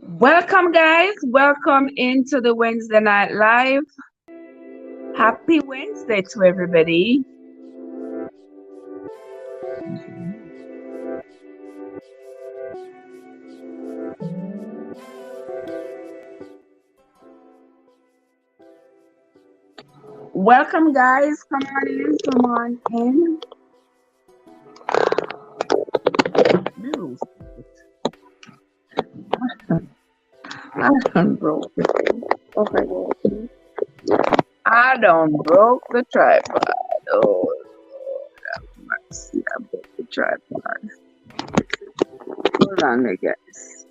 Welcome, guys. Welcome into the Wednesday Night Live. Happy Wednesday to everybody. Welcome, guys. Come on in. Come on in. No, I done broke it. Okay. I done broke the tripod. Oh, mercy. I broke the tripod. Hold on, guys.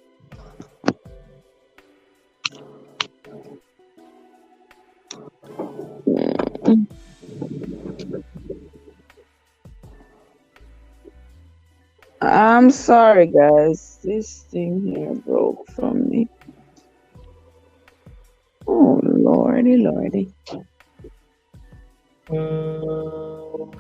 I'm sorry, guys. This thing here broke from me. Oh, lordy, lordy. Oh,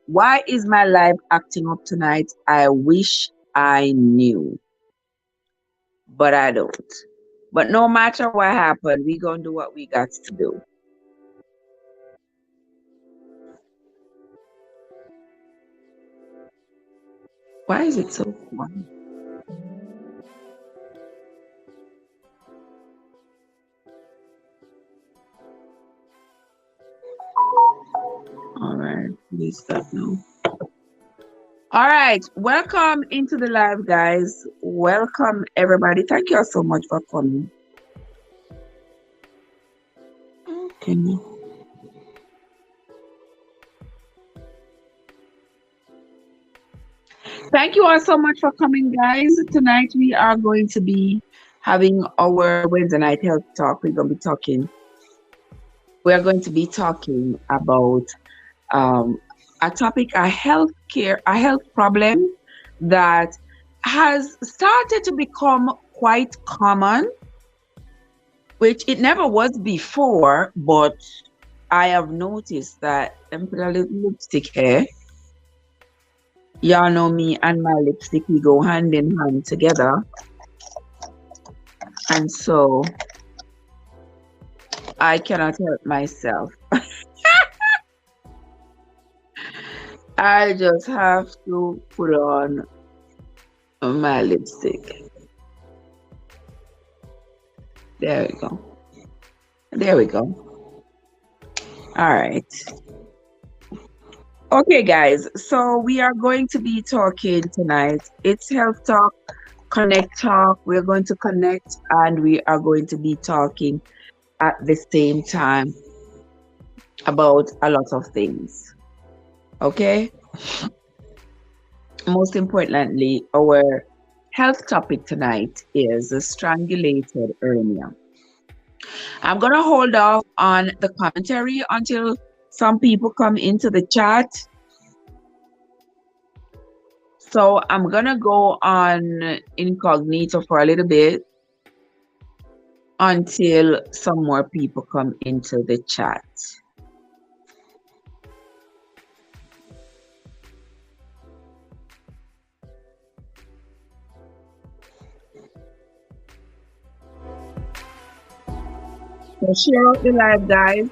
why is my live acting up tonight? I wish I knew, but I don't. But no matter what happened, we gonna do what we got to do. Why is it so quiet? All right, please stop now. All right, welcome into the live, guys. Welcome everybody. Thank you all so much for coming. Okay. Thank you all so much for coming, guys. Tonight we are going to be having our Wednesday night health talk. We are going to be talking about um, a topic, a health problem that has started to become quite common, which it never was before, but I have noticed that let me put a little lipstick here. Y'all know me and my lipstick, we go hand in hand together. And so I cannot help myself. I just have to put on my lipstick. There we go. There we go. All right. Okay, guys. So we are going to be talking tonight. It's Health Talk, Connect Talk. We're going to connect and we are going to be talking at the same time about a lot of things. Okay? Most importantly, our health topic tonight is strangulated hernia. I'm going to hold off on the commentary until some people come into the chat. So I'm going to go on incognito for a little bit until some more people come into the chat. So share out the live, guys.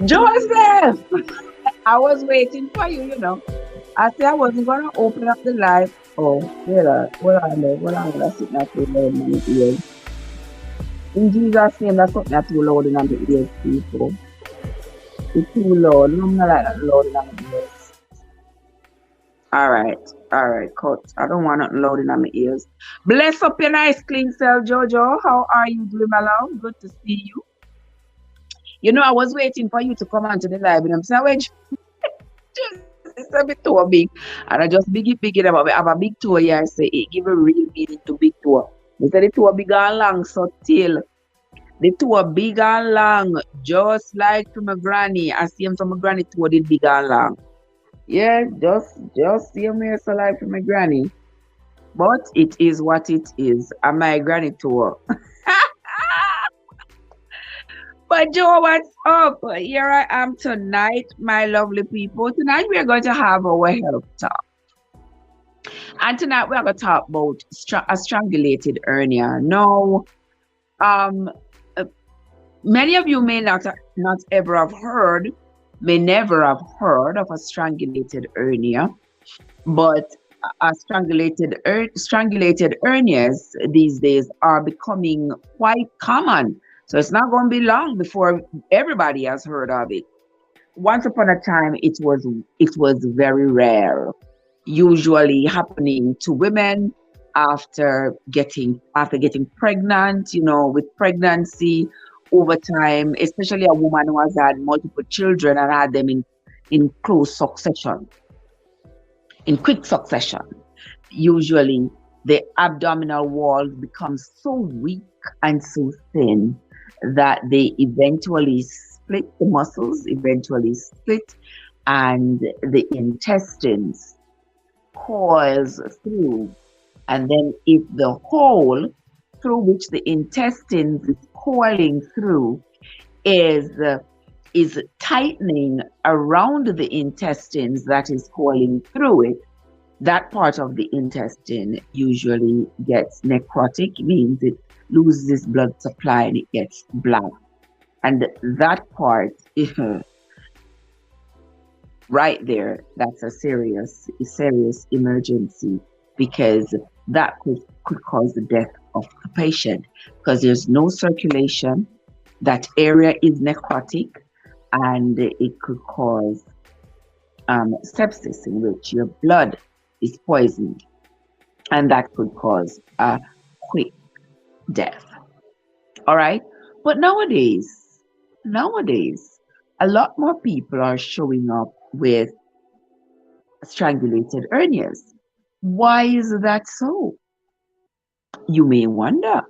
Joseph, I was waiting for you, you know. I said I wasn't gonna open up the live. Oh, hold on, that's it, not too loud in my ears. In Jesus' name, that's something not too loud in my ears, people. It's too loud. No, I'm not like that loud in my ears. All right, cut. I don't want nothing loud in my ears. Bless up your nice clean self, Jojo. How are you doing, my love? Good to see you. You know, I was waiting for you to come onto the live, and I'm saying, wait, it's a bit too big. And I just big it up. I have a big toe here. I say it give a real meaning to big toe. They say the toe big and long, so till the toe big and long, just like to my granny. I see him from my granny toe did big and long. Yeah, just see me so like to my granny. But it is what it is. And my granny toe. But Joe, what's up? Here I am tonight, my lovely people. Tonight we are going to have our health talk. And tonight we're going to talk about a strangulated hernia. Now, um, uh, many of you may not ever have heard, may never have heard of a strangulated hernia, but a strangulated hernias these days are becoming quite common. So it's not going to be long before everybody has heard of it. Once upon a time, it was very rare, usually happening to women after getting pregnant. You know, with pregnancy over time, especially a woman who has had multiple children and had them in close succession, in quick succession. Usually, the abdominal walls become so weak and so thin that they eventually split, the muscles eventually split, and the intestines coils through. And then, if the hole through which the intestines is coiling through is is tightening around the intestines that is coiling through it, that part of the intestine usually gets necrotic, means it loses blood supply and it gets black. And that part, right there, that's a serious emergency, because that could cause the death of the patient, because there's no circulation, that area is necrotic, and it could cause sepsis, in which your blood is poisoned, and that could cause a quick death. All right. But nowadays, a lot more people are showing up with strangulated hernias. Why is that so? You may wonder.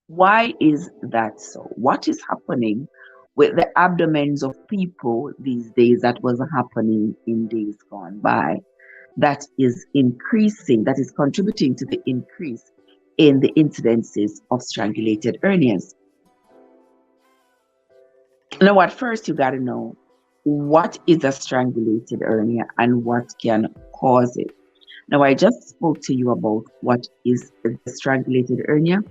Why is that so? What is happening with the abdomens of people these days that wasn't happening in days gone by? That is increasing, that is contributing to the increase in the incidences of strangulated hernias. Now, at first, you got to know what is a strangulated hernia and what can cause it. Now, I just spoke to you about what is the strangulated hernia.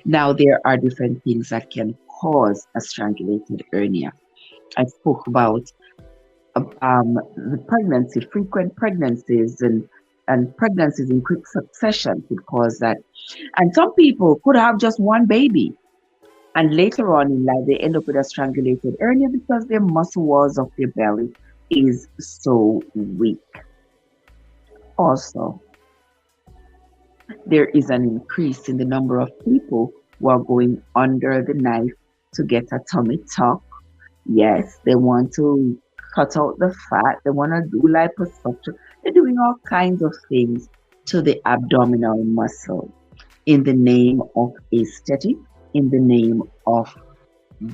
Now, there are different things that can cause a strangulated hernia. I spoke about the pregnancy, frequent pregnancies, and pregnancies in quick succession could cause that. And some people could have just one baby, and later on in life they end up with a strangulated hernia because their muscle walls of their belly is so weak. Also, there is an increase in the number of people who are going under the knife to get a tummy tuck. Yes, they want to cut out the fat, they want to do liposuction, they're doing all kinds of things to the abdominal muscle in the name of aesthetic, in the name of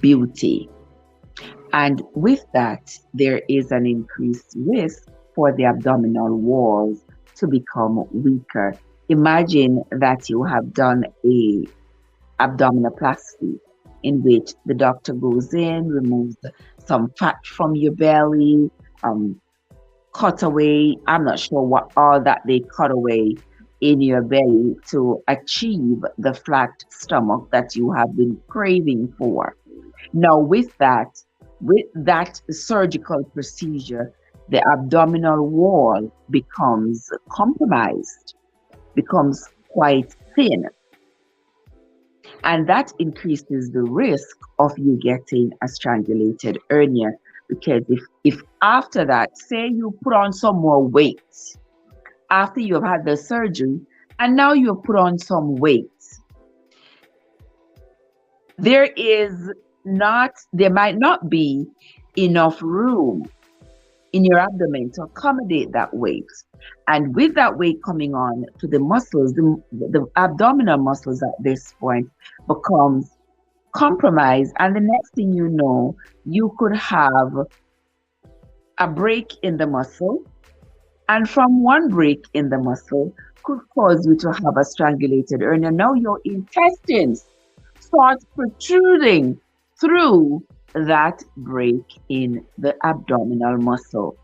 beauty. And with that, there is an increased risk for the abdominal walls to become weaker. Imagine that you have done a abdominoplasty in which the doctor goes in, removes some fat from your belly, cut away, I'm not sure what all that they cut away in your belly to achieve the flat stomach that you have been craving for. Now, with that, With that surgical procedure, the abdominal wall becomes compromised, becomes quite thin, and that increases the risk of you getting a strangulated hernia. Because if after that, say you put on some more weight after you have had the surgery, and now you have put on some weight, there might not be enough room in your abdomen to accommodate that weight. And with that weight coming on to the muscles, the abdominal muscles at this point becomes compromised. And the next thing you know, you could have a break in the muscle. And from one break in the muscle could cause you to have a strangulated hernia. Now your intestines start protruding through that break in the abdominal muscle.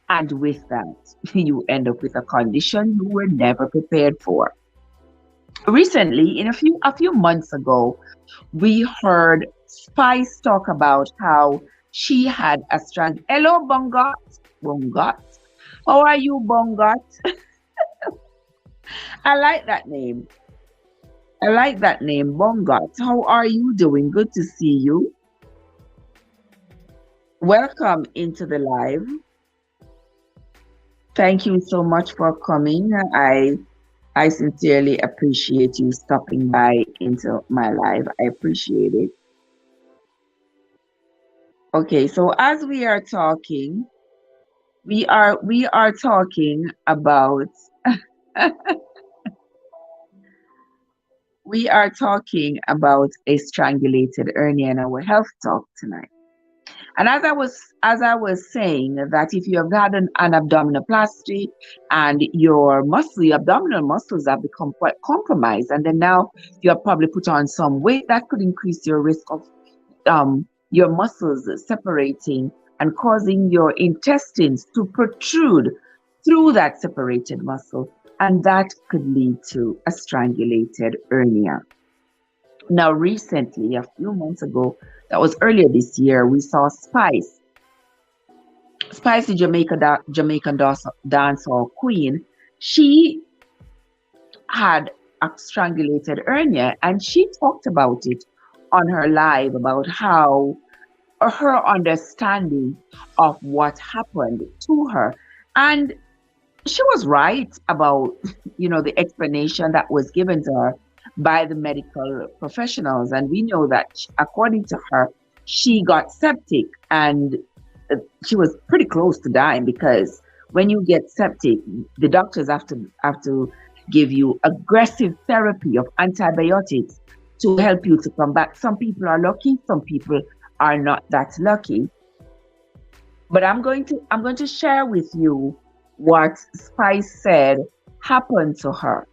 And with that, you end up with a condition you were never prepared for. Recently, a few months ago, we heard Spice talk about how she had a Hello, Bongot. Bongot. How are you, Bongot? I like that name. I like that name, Bongot. How are you doing? Good to see you. Welcome into the live. Thank you so much for coming. I sincerely appreciate you stopping by into my live. I appreciate it. Okay, so as we are talking, we are talking about we are talking about a strangulated hernia in our health talk tonight. And as I was saying, that if you have had an abdominoplasty and your abdominal muscles have become quite compromised, and then now you have probably put on some weight, that could increase your risk of your muscles separating and causing your intestines to protrude through that separated muscle, and that could lead to a strangulated hernia. Now, recently, a few months ago, that was earlier this year, we saw Spice, the Jamaican dancehall queen. She had a strangulated hernia, and she talked about it on her live, about how her understanding of what happened to her. And she was right about, the explanation that was given to her by the medical professionals. And we know that according to her, she got septic, and she was pretty close to dying, because when you get septic, the doctors have to give you aggressive therapy of antibiotics to help you to come back. Some people are lucky, some people are not that lucky. But I'm going to share with you what Spice said happened to her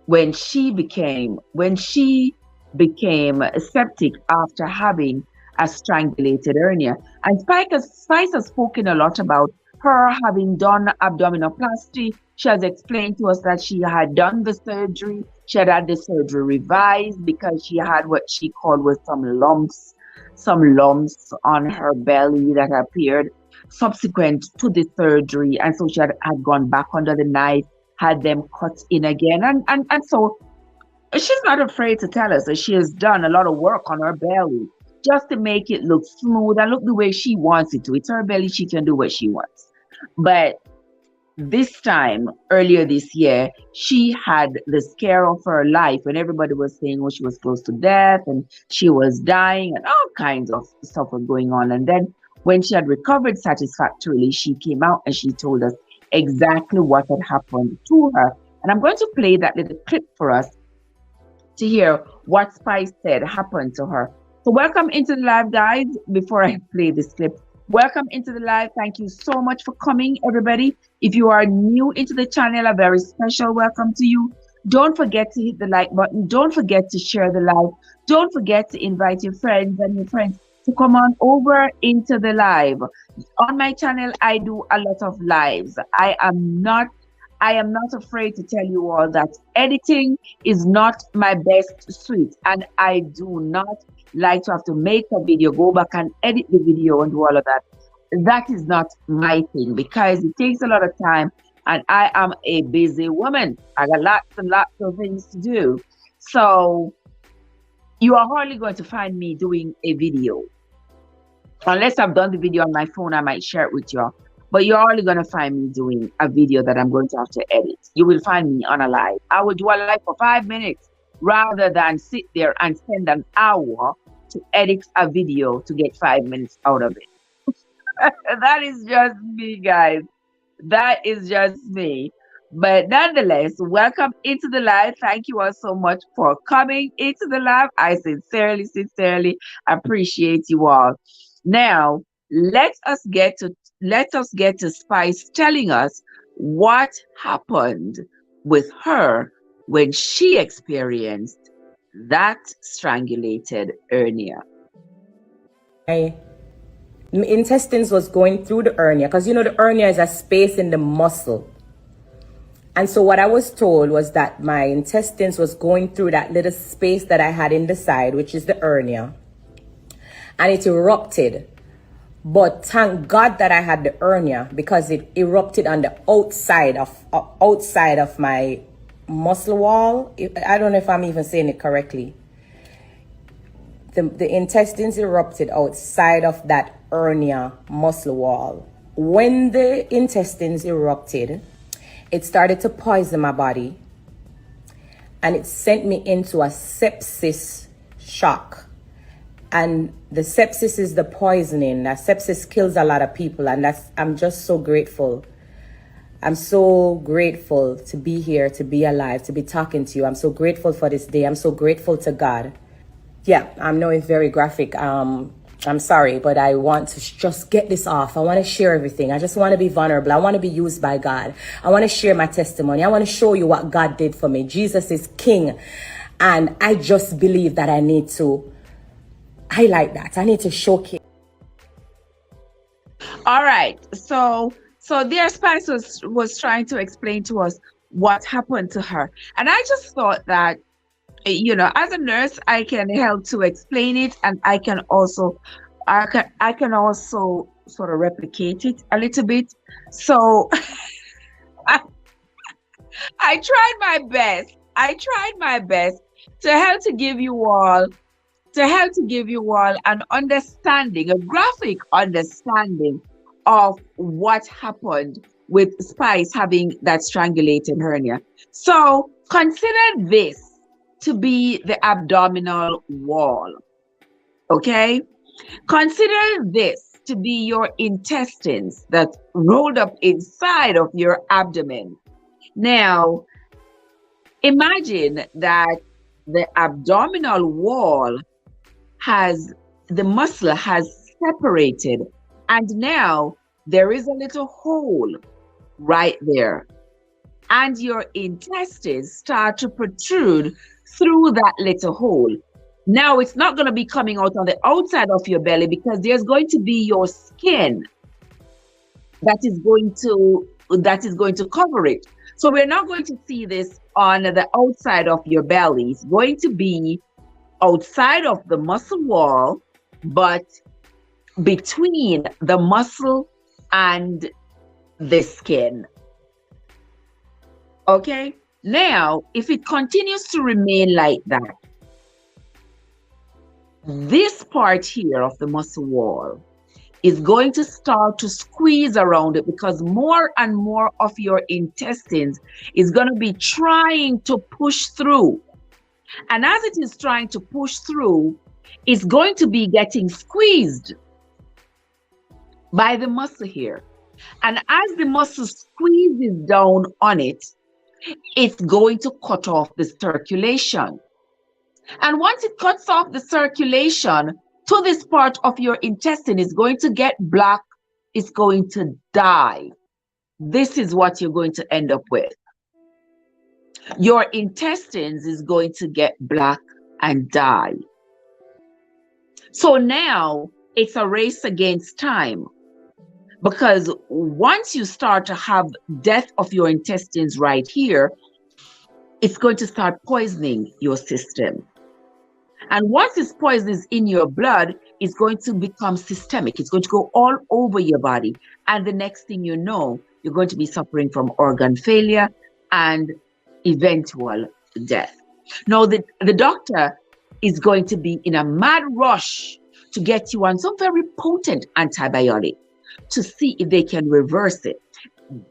when she became septic after having a strangulated hernia. And Spice has spoken a lot about her having done abdominoplasty. She has explained to us that she had done the surgery. She had the surgery revised because she had what she called was some lumps on her belly that appeared subsequent to the surgery. And so she had gone back under the knife, had them cut in again. And so she's not afraid to tell us that she has done a lot of work on her belly just to make it look smooth and look the way she wants it to. It's her belly, she can do what she wants. But this time, earlier this year, she had the scare of her life when everybody was saying, she was close to death and she was dying and all kinds of stuff was going on. And then when she had recovered satisfactorily, she came out and she told us exactly what had happened to her. And I'm going to play that little clip for us to hear what Spice said happened to her. So welcome into the live, guys. Before I play this clip, welcome into the live. Thank you so much for coming, everybody. If you are new into the channel, a very special welcome to you. Don't forget to hit the like button. Don't forget to share the live. Don't forget to invite your friends to come on over into the live. On my channel, I do a lot of lives. I am not I am not afraid to tell you all that editing is not my best suite, and I do not like to have to make a video, go back and edit the video and do all of that. That is not my thing because it takes a lot of time, and I am a busy woman. I got lots and lots of things to do. So you are hardly going to find me doing a video. Unless I've done the video on my phone, I might share it with you. But you're only going to find me doing a video that I'm going to have to edit. You will find me on a live. I will do a live for 5 minutes rather than sit there and spend an hour to edit a video to get 5 minutes out of it. That is just me, guys. That is just me. But nonetheless, welcome into the live. Thank you all so much for coming into the live. I sincerely appreciate you all. Now, let us get to Spice telling us what happened with her when she experienced that strangulated hernia. My intestines was going through the hernia because you know the hernia is a space in the muscle. And so what I was told was that my intestines was going through that little space that I had in the side, which is the hernia. And it erupted. But thank God that I had the hernia because it erupted on the outside of my muscle wall. I don't know if I'm even saying it correctly. The intestines erupted outside of that hernia muscle wall. When the intestines erupted, it started to poison my body and it sent me into a sepsis shock. And the sepsis is the poisoning. That sepsis kills a lot of people, and I'm just so grateful. I'm so grateful to be here, to be alive, to be talking to you. I'm so grateful for this day. I'm so grateful to God. Yeah, I know it's very graphic. I'm sorry, but I want to just get this off. I want to share everything. I just want to be vulnerable. I want to be used by God. I want to share my testimony. I want to show you what God did for me. Jesus is King. And I just believe that I need to highlight that. I need to showcase. All right. So there Spice was trying to explain to us what happened to her. And I just thought that, you know, as a nurse, I can help to explain it, and I can also sort of replicate it a little bit. So I tried my best. To help to give you all an understanding, a graphic understanding of what happened with Spice having that strangulated hernia. So consider this to be the abdominal wall. Okay? Consider this to be your intestines that rolled up inside of your abdomen. Now, imagine that the abdominal wall the muscle has separated, and now there is a little hole right there. And your intestines start to protrude through that little hole. Now it's not going to be coming out on the outside of your belly because there's going to be your skin that is going to cover it. So we're not going to see this on the outside of your belly. It's going to be outside of the muscle wall, but between the muscle and the skin. Okay? Now, if it continues to remain like that, this part here of the muscle wall is going to start to squeeze around it because more and more of your intestines is going to be trying to push through. And as it is trying to push through, it's going to be getting squeezed by the muscle here. And as the muscle squeezes down on it, it's going to cut off the circulation. And once it cuts off the circulation to this part of your intestine, it's going to get black, it's going to die. This is what you're going to end up with. Your intestines is going to get black and die. So now it's a race against time. Because once you start to have death of your intestines right here, it's going to start poisoning your system. And once this poison is in your blood, it's going to become systemic. It's going to go all over your body. And the next thing you know, you're going to be suffering from organ failure and eventual death. Now, the doctor is going to be in a mad rush to get you on some very potent antibiotic to see if they can reverse it.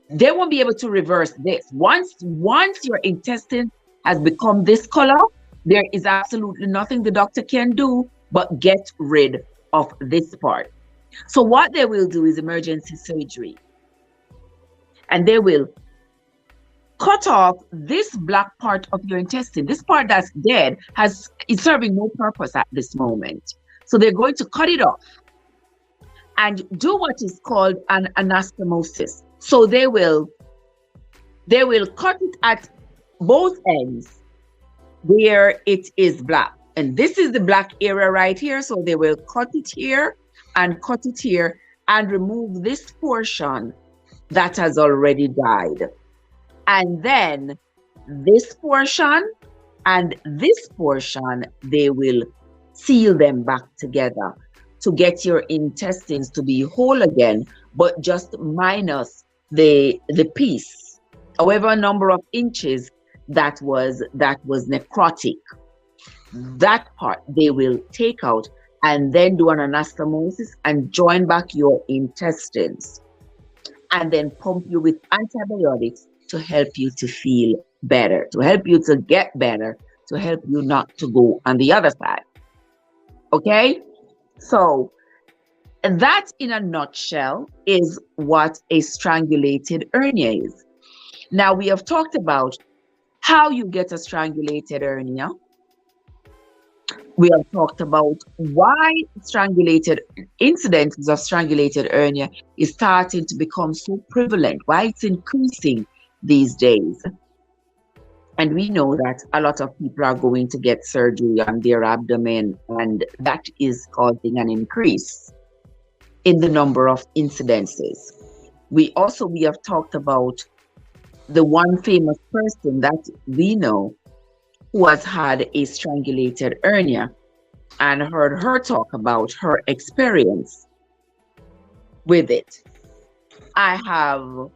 They won't be able to reverse this. Once your intestine has become this color, there is absolutely nothing the doctor can do but get rid of this part. So what they will do is emergency surgery. And they will cut off this black part of your intestine. This part that's dead is serving no purpose at this moment. So they're going to cut it off and do what is called an anastomosis. So they will cut it at both ends where it is black. And this is the black area right here. So they will cut it here and cut it here and remove this portion that has already died. And then this portion and this portion, they will seal them back together to get your intestines to be whole again, but just minus the piece, however number of inches that was necrotic. That part they will take out and then do an anastomosis and join back your intestines and then pump you with antibiotics to help you to feel better, to help you to get better, to help you not to go on the other side. Okay? So that in a nutshell is what a strangulated hernia is. Now we have talked about how you get a strangulated hernia. We have talked about why incidences of strangulated hernia is starting to become so prevalent, why it's increasing these days. And we know that a lot of people are going to get surgery on their abdomen, and that is causing an increase in the number of incidences. We have talked about the one famous person that we know who has had a strangulated hernia and heard her talk about her experience with it. I have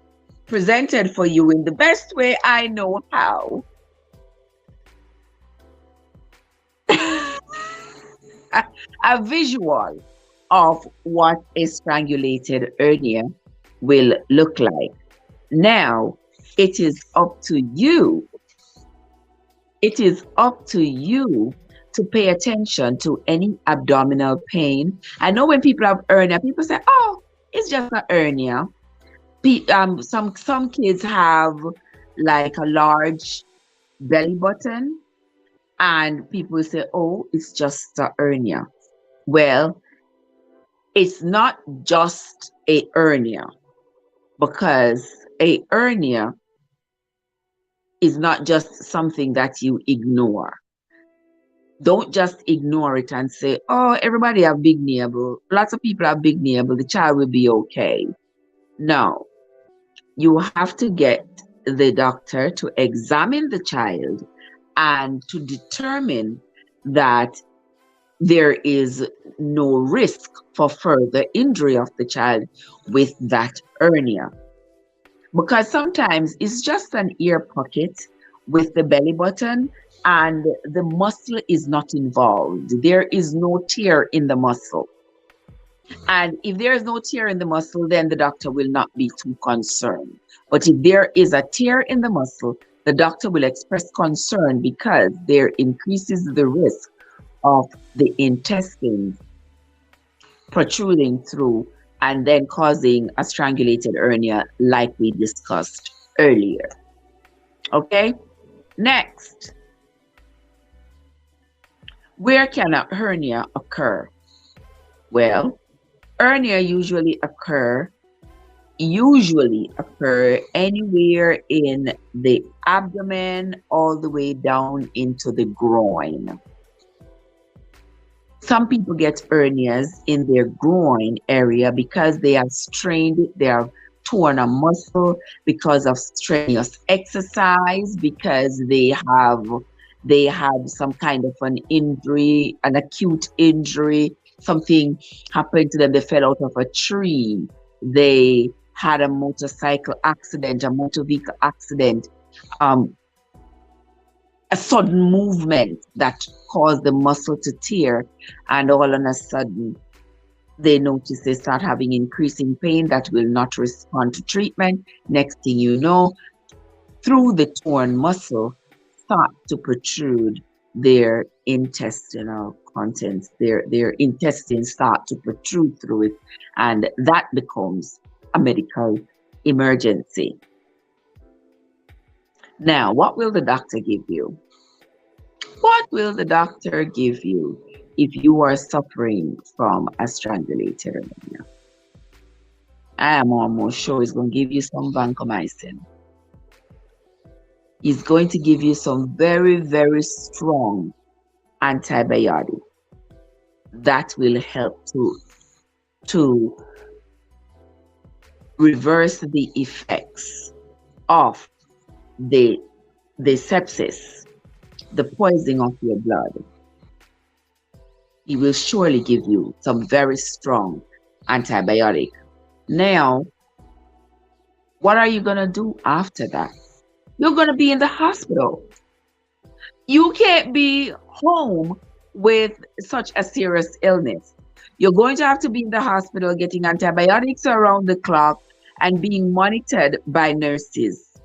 presented for you in the best way I know how a visual of what a strangulated hernia will look like. Now, it is up to you. It is up to you to pay attention to any abdominal pain. I know when people have hernia, people say, oh, it's just a hernia. Some kids have like a large belly button and people say, oh, it's just a hernia. Well, it's not just a hernia, because a hernia is not just something that you ignore. Don't just ignore it and say, oh, everybody have big navel. Lots of people have big navel. The child will be okay. No, you have to get the doctor to examine the child and to determine that there is no risk for further injury of the child with that hernia. Because sometimes it's just an ear pocket with the belly button and the muscle is not involved. There is no tear in the muscle. And if there is no tear in the muscle, then the doctor will not be too concerned. But if there is a tear in the muscle, the doctor will express concern because there increases the risk of the intestines protruding through and then causing a strangulated hernia like we discussed earlier. Okay, next. Where can a hernia occur? Well, hernia usually occur anywhere in the abdomen all the way down into the groin. Some people get hernias in their groin area because they have strained it, they have torn a muscle because of strenuous exercise, because they have some kind of an injury, an acute injury, something happened to them, they fell out of a tree, they had a motorcycle accident, a motor vehicle accident, um, a sudden movement that caused the muscle to tear, and all of a sudden they notice they start having increasing pain that will not respond to treatment. Next thing you know, through the torn muscle, start to protrude their intestinal contents. Their intestines start to protrude through it, and that becomes a medical emergency. Now, what will the doctor give you? What will the doctor give you if you are suffering from a strangulated hernia? I am almost sure he's going to give you some vancomycin. He's going to give you some very, very strong antibiotic that will help to reverse the effects of the sepsis, the poisoning of your blood. He will surely give you some very strong antibiotic. Now, what are you going to do after that? You're going to be in the hospital. You can't be home with such a serious illness. You're going to have to be in the hospital getting antibiotics around the clock and being monitored by nurses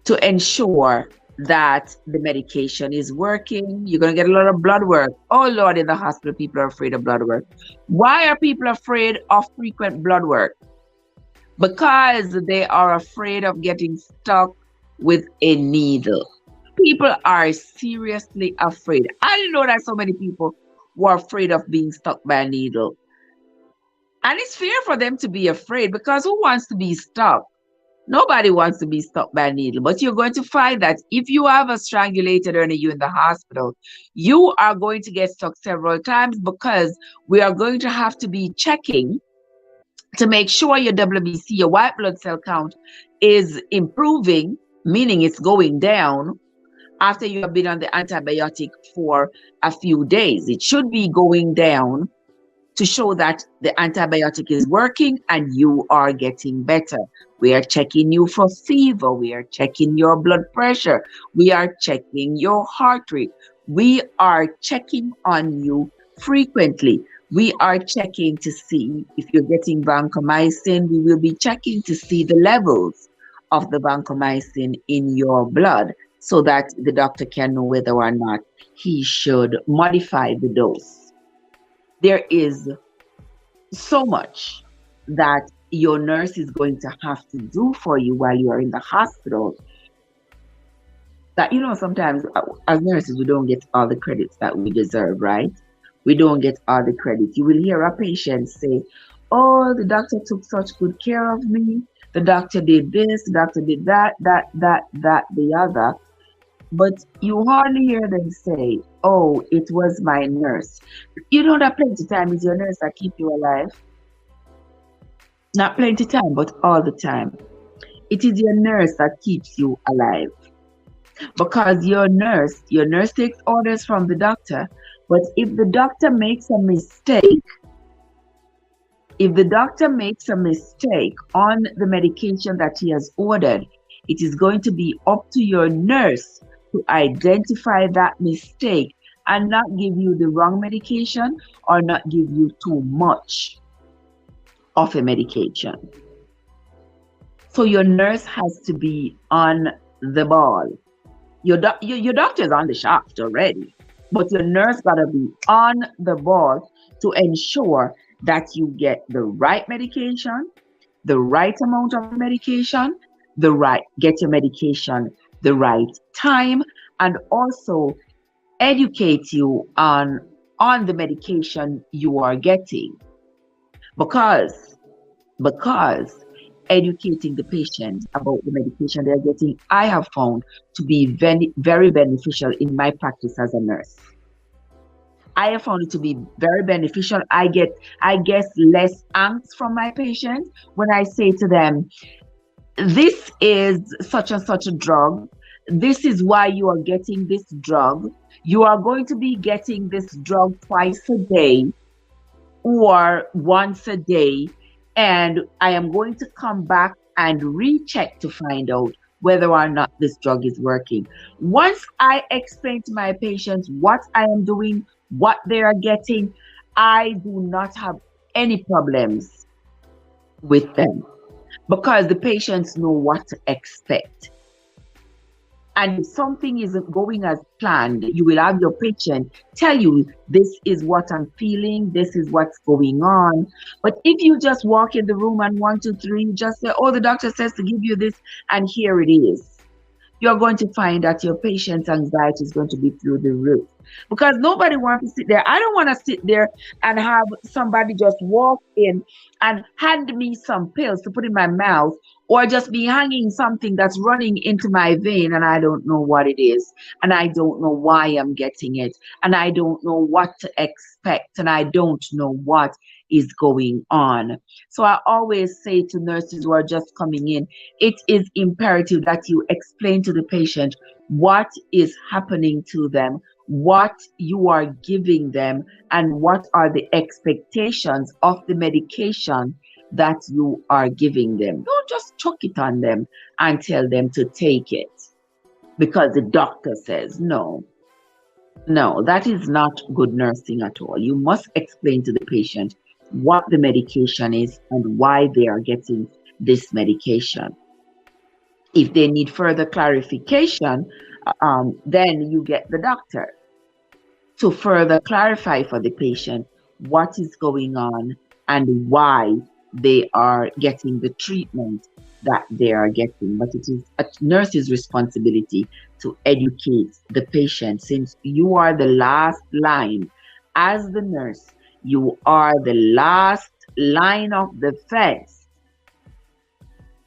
to ensure that the medication is working. You're going to get a lot of blood work. Oh Lord, in the hospital, people are afraid of blood work. Why are people afraid of frequent blood work? Because they are afraid of getting stuck with a needle. People are seriously afraid. I didn't know that so many people were afraid of being stuck by a needle. And it's fair for them to be afraid, because who wants to be stuck? Nobody wants to be stuck by a needle. But you're going to find that if you have a strangulated hernia, you're in the hospital, you are going to get stuck several times, because we are going to have to be checking to make sure your WBC, your white blood cell count, is improving, meaning it's going down after you have been on the antibiotic for a few days. It should be going down to show that the antibiotic is working and you are getting better. We are checking you for fever. We are checking your blood pressure. We are checking your heart rate. We are checking on you frequently. We are checking to see if you're getting vancomycin. We will be checking to see the levels of the vancomycin in your blood so that the doctor can know whether or not he should modify the dose. There is so much that your nurse is going to have to do for you while you are in the hospital that, sometimes as nurses, we don't get all the credits that we deserve, right? We don't get all the credit. You will hear a patient say, oh, the doctor took such good care of me. The doctor did this, the doctor did that, the other. But you hardly hear them say, oh, it was my nurse. You know that plenty of time is your nurse that keep you alive. Not plenty of time, but all the time. It is your nurse that keeps you alive. Because your nurse takes orders from the doctor. But if the doctor makes a mistake, on the medication that he has ordered, it is going to be up to your nurse to identify that mistake and not give you the wrong medication or not give you too much of a medication. So your nurse has to be on the ball. Your doctor's on the shaft already, but your nurse gotta be on the ball to ensure that you get the right medication, the right amount of medication, get your medication the right time, and also educate you on the medication you are getting. Because educating the patient about the medication they're getting, I have found to be very, very beneficial in my practice as a nurse. I have found it to be very beneficial. I guess, less angst from my patients when I say to them, this is such and such a drug. This is why you are getting this drug. You are going to be getting this drug twice a day or once a day. And I am going to come back and recheck to find out whether or not this drug is working. Once I explain to my patients what I am doing, what they are getting, I do not have any problems with them because the patients know what to expect. And if something isn't going as planned, you will have your patient tell you, this is what I'm feeling, this is what's going on. But if you just walk in the room and 1, 2, 3, just say, oh, the doctor says to give you this, and here it is, you're going to find that your patient's anxiety is going to be through the roof. Because nobody wants to sit there. I don't want to sit there and have somebody just walk in and hand me some pills to put in my mouth, or just be hanging something that's running into my vein and I don't know what it is, and I don't know why I'm getting it, and I don't know what to expect, and I don't know what is going on. So I always say to nurses who are just coming in, it is imperative that you explain to the patient what is happening to them, what you are giving them, and what are the expectations of the medication that you are giving them. Don't just chuck it on them and tell them to take it because the doctor says no. No, that is not good nursing at all. You must explain to the patient what the medication is and why they are getting this medication. If they need further clarification, then you get the doctor to further clarify for the patient what is going on and why they are getting the treatment that they are getting. But it is a nurse's responsibility to educate the patient, since you are the last line. As the nurse, you are the last line of defense,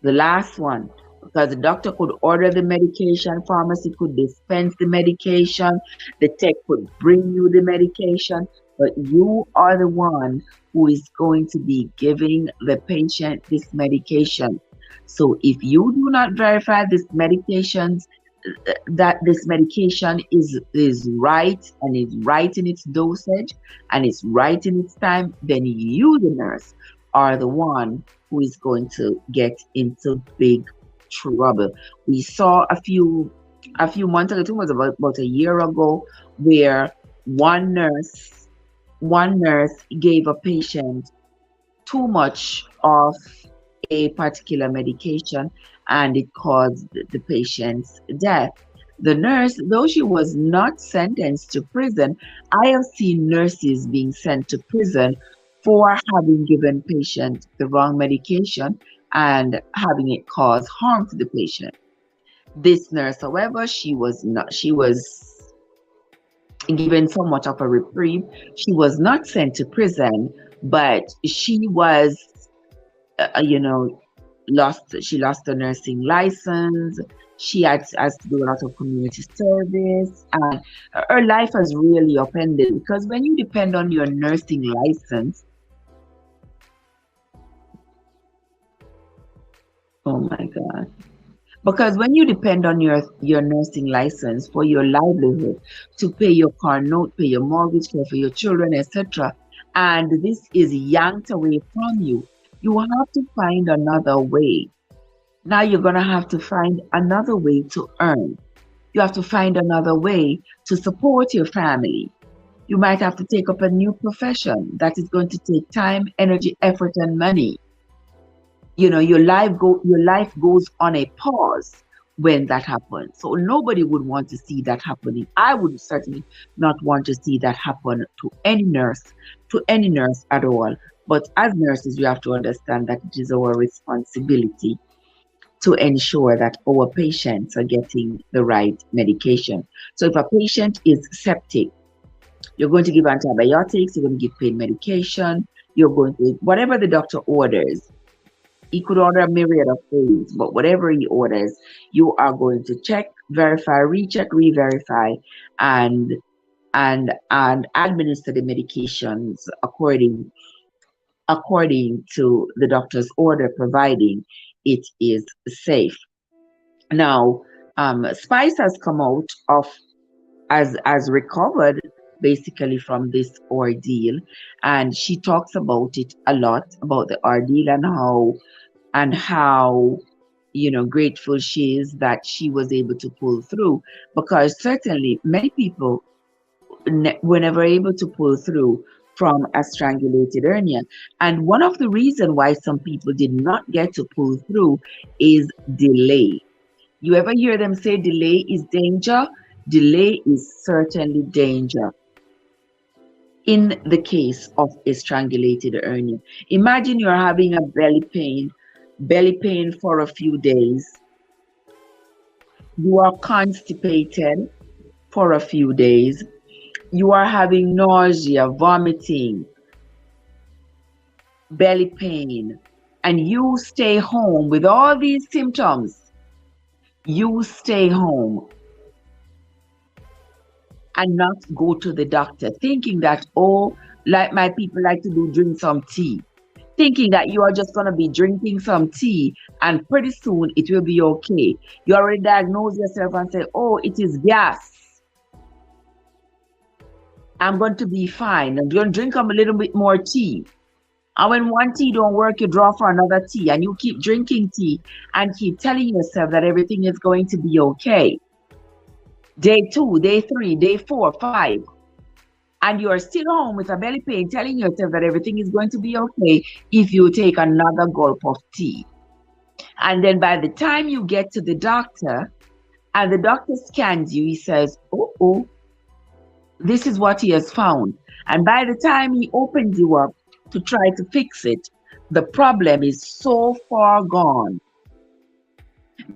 the last one, because the doctor could order the medication, pharmacy could dispense the medication, the tech could bring you the medication, but you are the one who is going to be giving the patient this medication. So if you do not verify this medications, that this medication is right and is right in its dosage and it's right in its time, then you, the nurse, are the one who is going to get into big trouble. We saw a few months ago, I think it was about a year ago, where one nurse gave a patient too much of a particular medication, and it caused the patient's death. The nurse, though she was not sentenced to prison, I have seen nurses being sent to prison for having given patient the wrong medication and having it cause harm to the patient. This nurse, however, she was given somewhat of a reprieve. She was not sent to prison, but she was, she lost her nursing license. She has to do a lot of community service, and her life has really upended, because when you depend on your nursing license, oh my God. Because when you depend on your nursing license for your livelihood, to pay your car note, pay your mortgage, care for your children, etc., and this is yanked away from you, you have to find another way. Now you're going to have to find another way to earn. You have to find another way to support your family. You might have to take up a new profession that is going to take time, energy, effort, and money. Your life goes on a pause when that happens. So nobody would want to see that happening. I would certainly not want to see that happen to any nurse at all. But as nurses, we have to understand that it is our responsibility to ensure that our patients are getting the right medication. So if a patient is septic, you're going to give antibiotics, you're going to give pain medication, you're going to, whatever the doctor orders. He could order a myriad of things, but whatever he orders, you are going to check, verify, recheck, re-verify, and and administer the medications according to the doctor's order, providing it is safe. Now, Spice has come out of as recovered basically from this ordeal, and she talks about it a lot, about the ordeal, and how grateful she is that she was able to pull through, because certainly many people were never able to pull through from a strangulated hernia. And one of the reasons why some people did not get to pull through is delay. You ever hear them say delay is danger? Delay is certainly danger in the case of a strangulated hernia. Imagine you're having a belly pain for a few days. You are constipated for a few days. You are having nausea, vomiting, belly pain, and you stay home with all these symptoms. You stay home and not go to the doctor, thinking that, oh, like my people like to do, drink some tea. Thinking that you are just going to be drinking some tea and pretty soon it will be okay. You already diagnose yourself and say, oh, it is gas. I'm going to be fine. I'm going to drink a little bit more tea. And when one tea don't work, you draw for another tea, and you keep drinking tea and keep telling yourself that everything is going to be okay. Day 2, day 3, day 4, 5. And you are still home with a belly pain, telling yourself that everything is going to be okay if you take another gulp of tea. And then by the time you get to the doctor and the doctor scans you, he says, oh, this is what he has found. And by the time he opens you up to try to fix it, the problem is so far gone.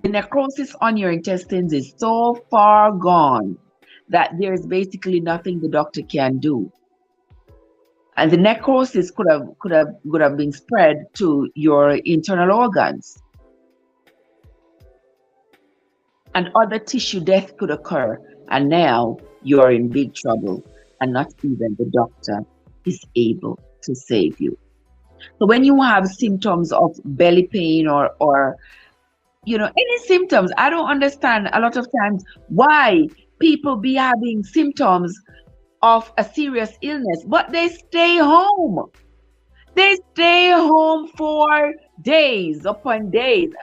The necrosis on your intestines is so far gone that there's basically nothing the doctor can do. And the necrosis could have been spread to your internal organs. And other tissue death could occur. And now you're in big trouble, and not even the doctor is able to save you. So when you have symptoms of belly pain or any symptoms, I don't understand a lot of times why people be having symptoms of a serious illness, but they stay home. They stay home for days upon days.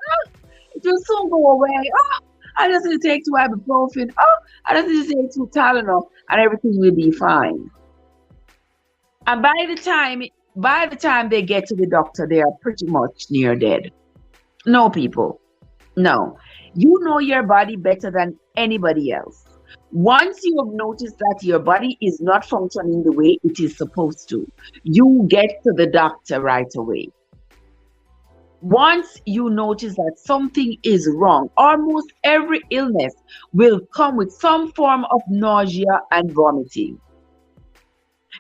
It will soon go away. I just need to take 2 ibuprofen. I just need to take 2 Tylenol, and everything will be fine. And by the time they get to the doctor, they are pretty much near dead. No, people. No. You know your body better than anybody else. Once you have noticed that your body is not functioning the way it is supposed to, you get to the doctor right away. Once you notice that something is wrong, almost every illness will come with some form of nausea and vomiting.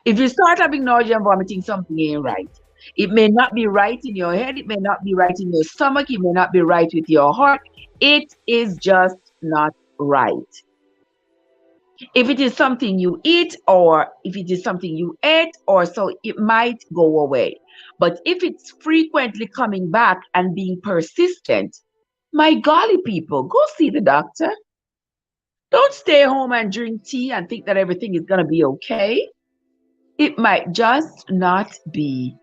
If you start having nausea and vomiting, something ain't right. It may not be right in your head. It may not be right in your stomach. It may not be right with your heart. It is just not right. If it is something you eat, or if it is something you ate, or so, it might go away. But if it's frequently coming back and being persistent, my golly, people, go see the doctor. Don't stay home and drink tea and think that everything is going to be okay. It might just not be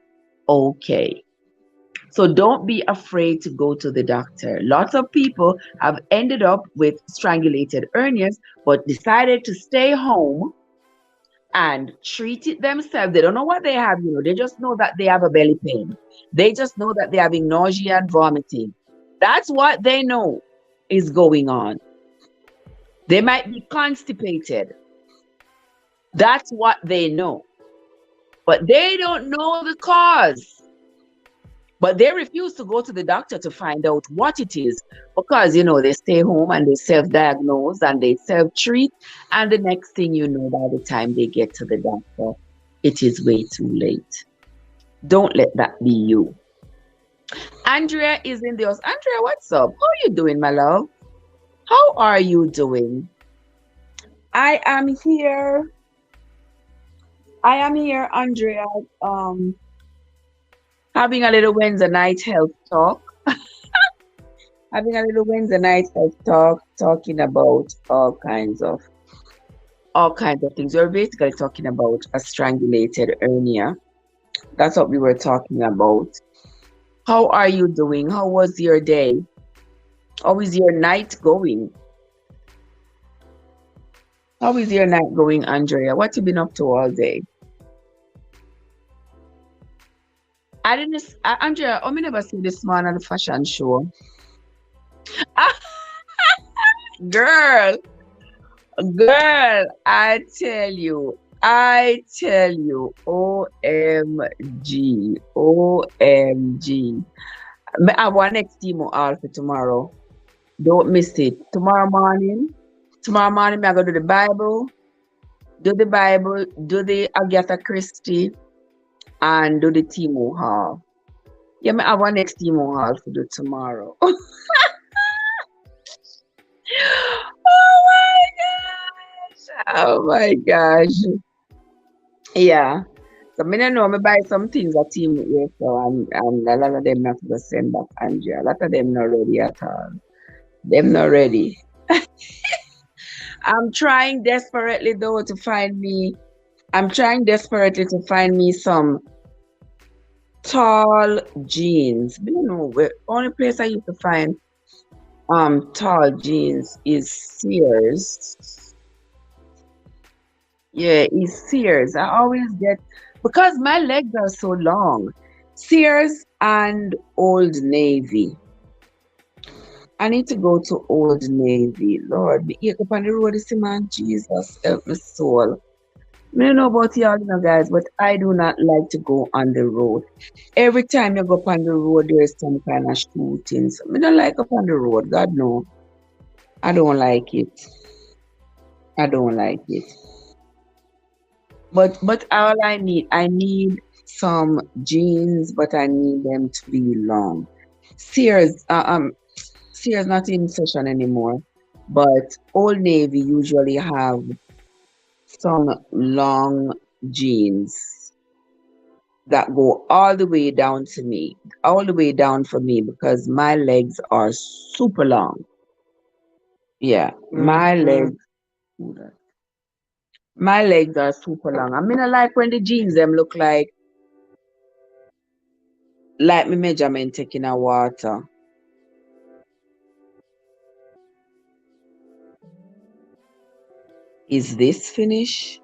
okay. So don't be afraid to go to the doctor. Lots of people have ended up with strangulated hernias, but decided to stay home and treat it themselves. They don't know what they have, they just know that they have a belly pain. They just know that they're having nausea and vomiting. That's what they know is going on. They might be constipated. That's what they know. But they don't know the cause. But they refuse to go to the doctor to find out what it is, because, they stay home and they self-diagnose and they self-treat. And the next thing you know, by the time they get to the doctor, it is way too late. Don't let that be you. Andrea is in the house. Andrea, what's up? How are you doing, my love? How are you doing? I am here I am here, Andrea, um, having a little Wednesday night health talk. Having a little Wednesday night health talk, talking about all kinds of things. We're basically talking about a strangulated hernia. That's what we were talking about. How are you doing? How was your day? How is your night going? How is your night going, Andrea? What you been up to all day? I didn't, Andrea. I never see this man at the fashion show. Girl, girl, OMG, OMG. I want next team all for tomorrow. Don't miss it. Tomorrow morning, I go to the Bible, do the Agatha Christie, and do the Timo Hall. Yeah, I want next Timo Hall to do tomorrow. Oh my gosh. Oh my gosh. Yeah. So me don't know, me buy some things that team here so and a lot of them not to send back Andrea. A lot of them not ready at all. Them not ready. I'm trying desperately though to find me I'm trying desperately to find me some tall jeans. You know, the only place I used to find tall jeans is Sears. Yeah, it's Sears. I always get because my legs are so long. Sears and Old Navy. I need to go to Old Navy. Lord, be here up on the road, this man, Jesus, help my soul. I don't know about y'all, guys, but I do not like to go on the road. Every time you go up on the road, there is some kind of shootings. I don't like up on the road. God no, I don't like it. I don't like it. But all I need some jeans, but I need them to be long. Sears, Sears not in session anymore, but Old Navy usually have some long jeans that go all the way down to me, all the way down for me because my legs are super long. Yeah, my legs are super long. I mean, I like when the jeans them look like my measurement taking a water. Is this finish?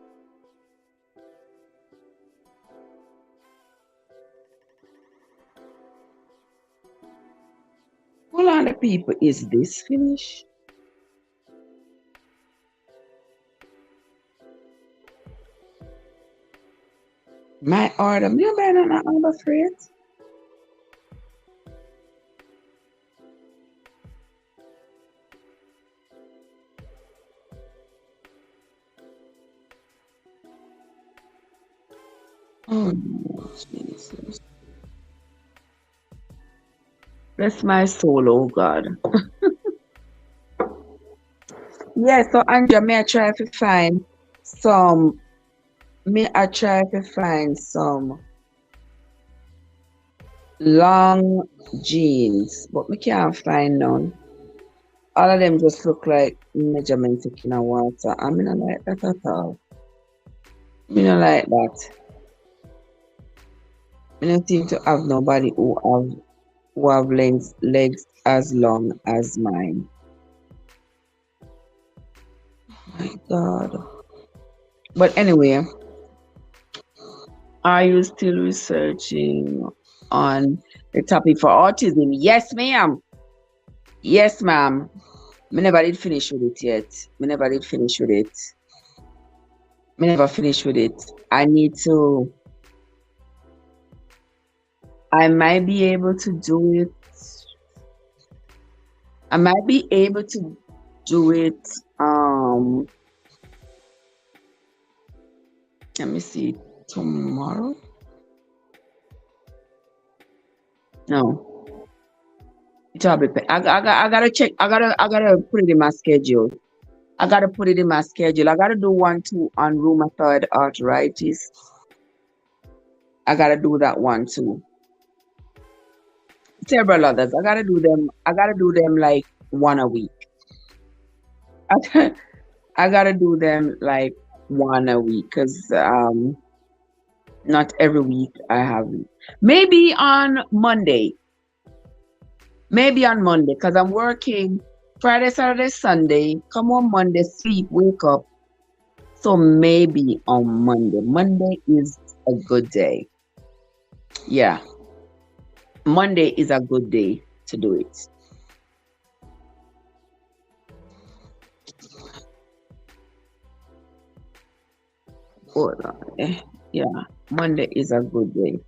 Hold on, the people. Is this finish? My order. Me buy an order for it. Oh no, Jesus. Bless my soul, oh God. Yeah, so Andrea, may I try to find some may I try to find some long jeans, but me can't find none. All of them just look like measurement taking a water. I mean, I like that at all. I mean, I like that. I don't seem to have nobody who have legs as long as mine. My God. But anyway, are you still researching on the topic for autism? Yes, ma'am. Yes, ma'am. Me never did finish with it yet. Me never did finish with it. Me never finished with it. I need to. I might be able to do it. I might be able to do it. Let me see. Tomorrow? No. I gotta check. I gotta put it in my schedule. I gotta put it in my schedule. I gotta do one too on rheumatoid arthritis. I gotta do that one too. Several others. I gotta do them. I gotta do them like one a week. I, I gotta do them like one a week because not every week I have it. Maybe on Monday. Maybe on Monday because I'm working Friday, Saturday, Sunday. Come on Monday, sleep, wake up. So maybe on Monday. Monday is a good day. Yeah, Monday is a good day to do it. Hold on. Yeah, Monday is a good day.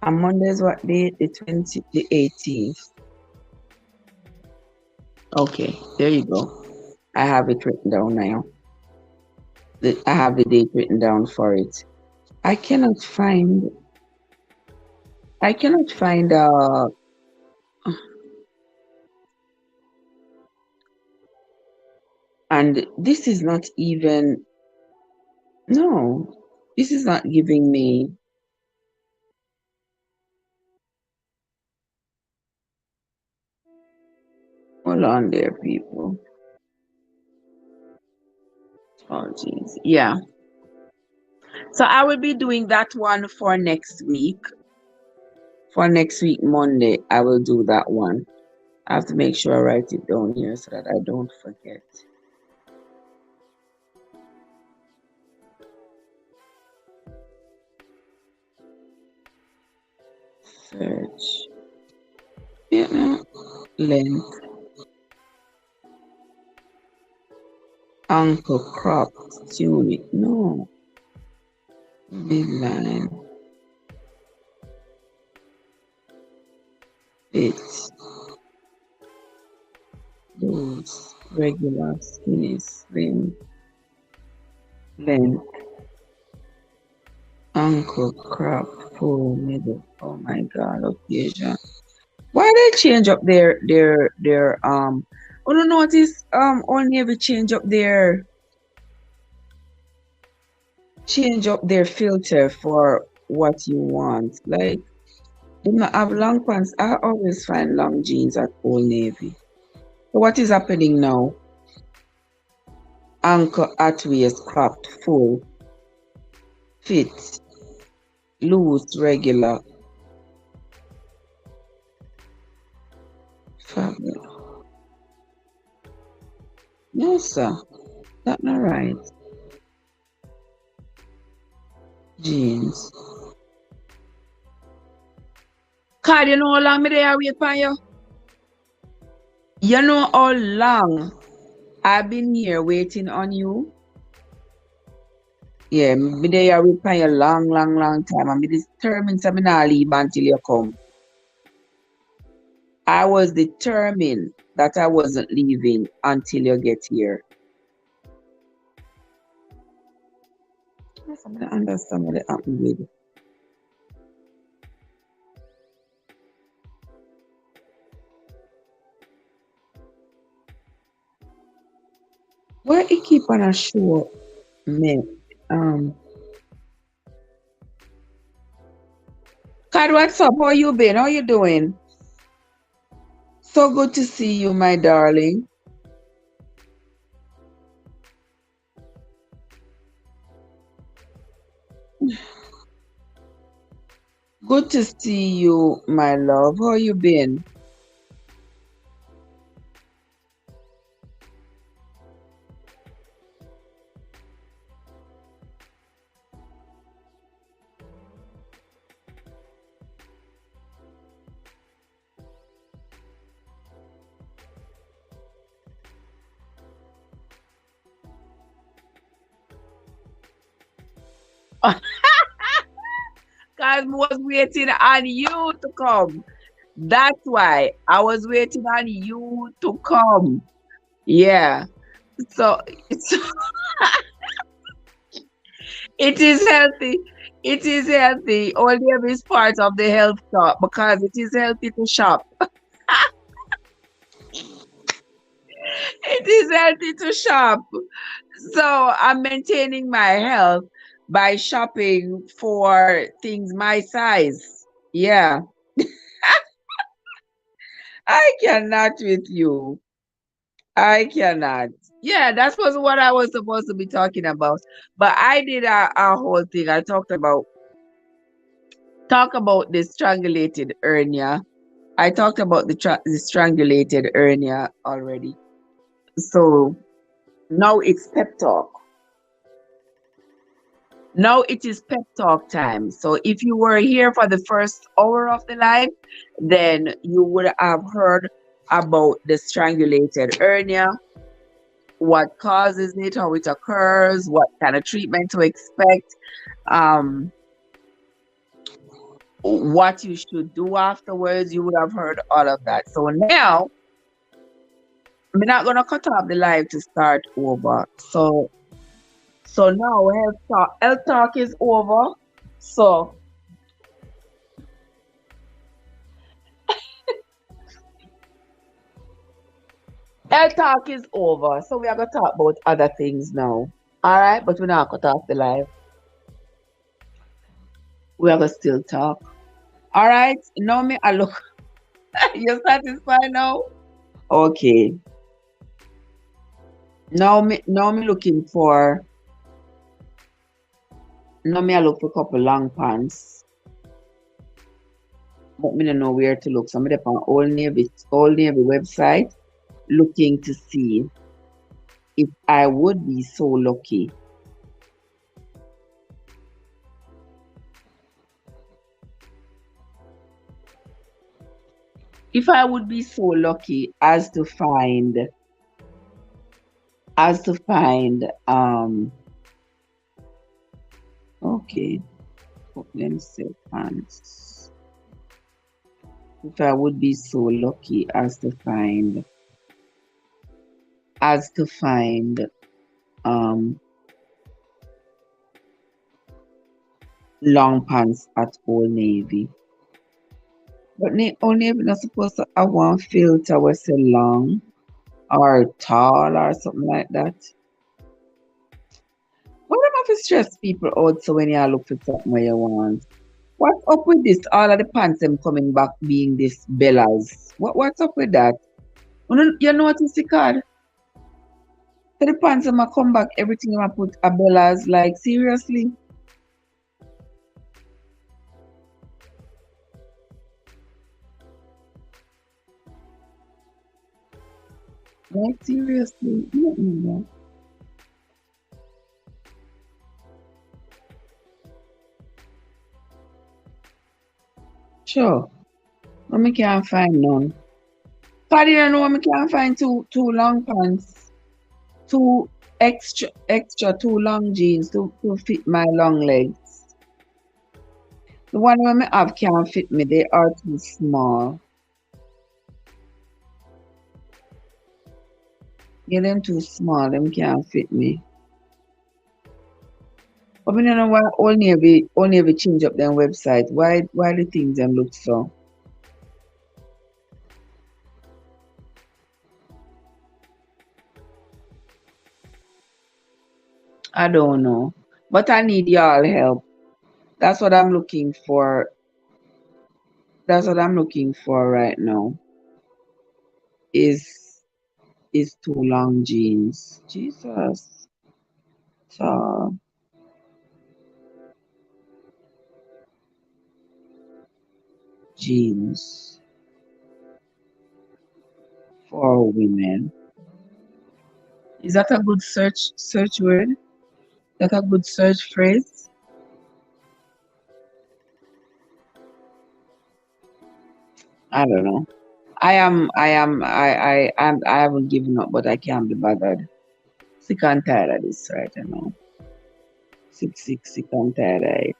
And Monday is what day? The 18th. Okay, there you go. I have it written down now. I have the date written down for it. I cannot find. I cannot find. And this is not even. No, this is not giving me. Hold on there, people. Oh, jeez. Yeah. So I will be doing that one for next week. For next week, Monday, I will do that one. I have to make sure I write it down here so that I don't forget. Search. Yeah. Length. Ankle cropped tunic. No. Midline. Fit. Loose. Regular. Skinny. Slim. Length. Ankle cropped. Full middle. Oh my God. Occasion. Why they change up their. Oh no, notice Old Navy change up their filter for what you want. Like they not have long pants. I always find long jeans at Old Navy. So what is happening now? Ankle at waist cropped full, fit, loose, regular, fabric. No sir, that's not right. Jeans. God, you know how long me there wait for you? You know how long I've been here waiting on you? Yeah, me there wait for you long, long, long time. I'm determined to me not leave until you come. I was determined that I wasn't leaving until you get here. Yes, I don't understand what happened with. Why it keep on a show me? Um, God, what's up? How you been? How you doing? So good to see you, my darling. Good to see you, my love. How you been? Cause I was waiting on you to come. That's why I was waiting on you to come. Yeah. So, so It is healthy. It is healthy. Olive is part of the health talk because it is healthy to shop. It is healthy to shop. So I'm maintaining my health by shopping for things my size. Yeah, I cannot with you. I cannot. Yeah, that was what I was supposed to be talking about. But I did a whole thing. I talk about the strangulated hernia. I talked about the strangulated hernia already. So now it's pep talk. Now it is pep talk time. So if you were here for the first hour of the live, then you would have heard about the strangulated hernia, what causes it, how it occurs, what kind of treatment to expect, um, what you should do afterwards. You would have heard all of that. So now I'm not gonna cut off the live to start over. So now health talk is over. So health talk is over. So we are gonna talk about other things now. All right, but we're not cut off the live. We are gonna still talk. All right. Now me I look. You're satisfied now? Okay. Now me looking for. Now me I look for a couple long pants. But me don't know where to look. So I'm on Old Navy website looking to see if I would be so lucky. If I would be so lucky as to find okay, let me say pants. If I would be so lucky as to find um long pants at Old Navy. But Old Navy not supposed to have one filter where say long or tall or something like that. What am I stress people out so when you look for something where you want? What's up with this? All of the pants them coming back being this bellas. What's up with that? You notice the card? So the pants them a come back, everything them a put a bellas. Like seriously? Like seriously? Mm-mm. Sure. But me can't find none. So I didn't know me can't find two long pants. Two extra two long jeans to fit my long legs. The one when me have can't fit me, they are too small. Yeah, them too small, them can't fit me. But me don't know why only ever change up their website. Why the things them look so? I don't know. But I need y'all help. That's what I'm looking for. That's what I'm looking for right now. Is is too long jeans. Jesus. So jeans for women. Is that a good search word? That a good search phrase? I don't know. I haven't given up, but I can't be bothered. Sick and tired of this right now. Sick and tired of it.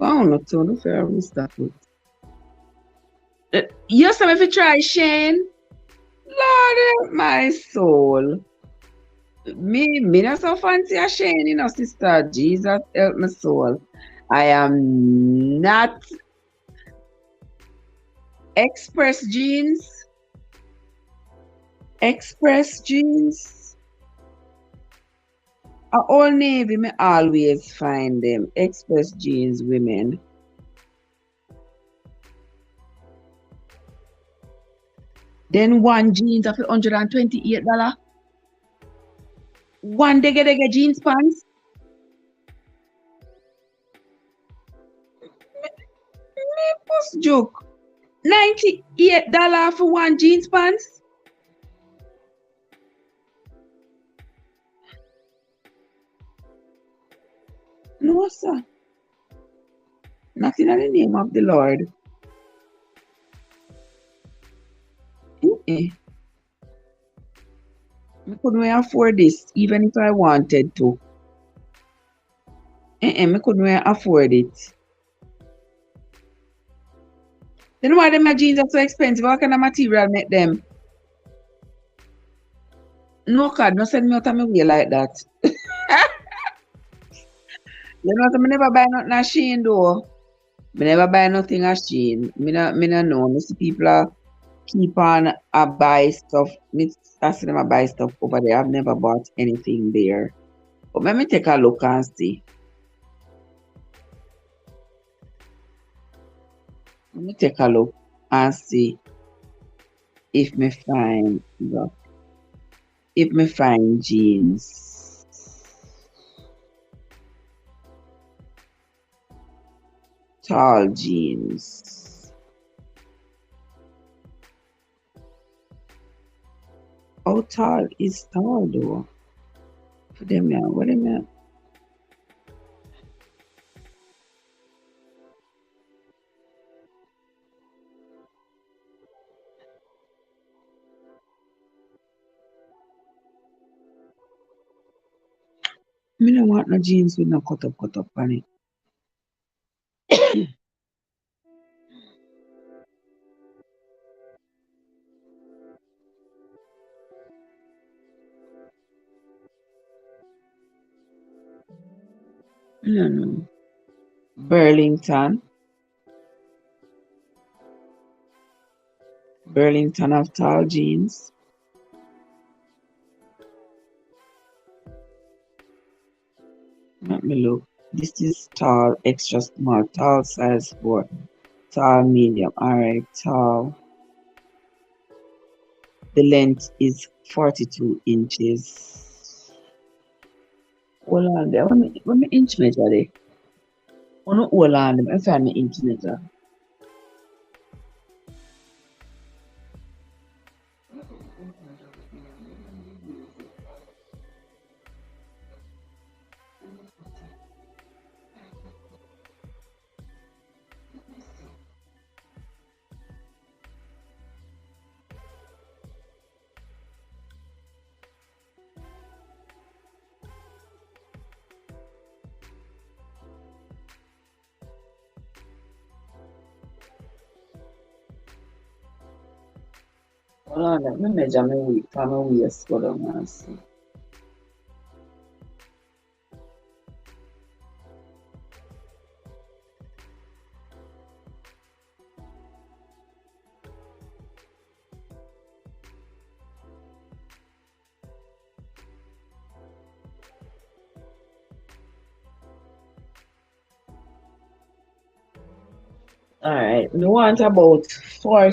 Oh, no, to no fair, Mr. Foot. You some if you try Shane. Lord help my soul. Me not so fancy a Shane, sister. Jesus help my soul. I am not express jeans. Express jeans. A Old Navy, me always find them. Express jeans, women. Then one jeans of $128. One dege jeans pants. Me post joke. $98 for one jeans pants. No, sir. Nothing in the name of the Lord. I couldn't afford this, even if I wanted to. I couldn't afford it. Then why my jeans are so expensive? What kind of material make them? No, God, no send me out of my way like that. You know what? I never buy nothing at Shein though. I never buy nothing at Shein. Me no know. Me see people keep on buy stuff. I see them buy stuff over there. I've never bought anything there. But let me take a look and see. Let me take a look and see if me find jeans. Tall jeans. How tall is tall though? For them now, what them now? Me don't want no jeans with no cut up on it. I don't know. Burlington. Burlington have tall jeans. Let me look. This is tall, extra small, tall size 4, tall medium. Alright, tall. The length is 42 inches. Hold on there. What me inch measure there? Oh no, hold on them. I find my inch measure. Hold on, let me measure my weight from my waist. Hold on and see. Alright, me want about 4.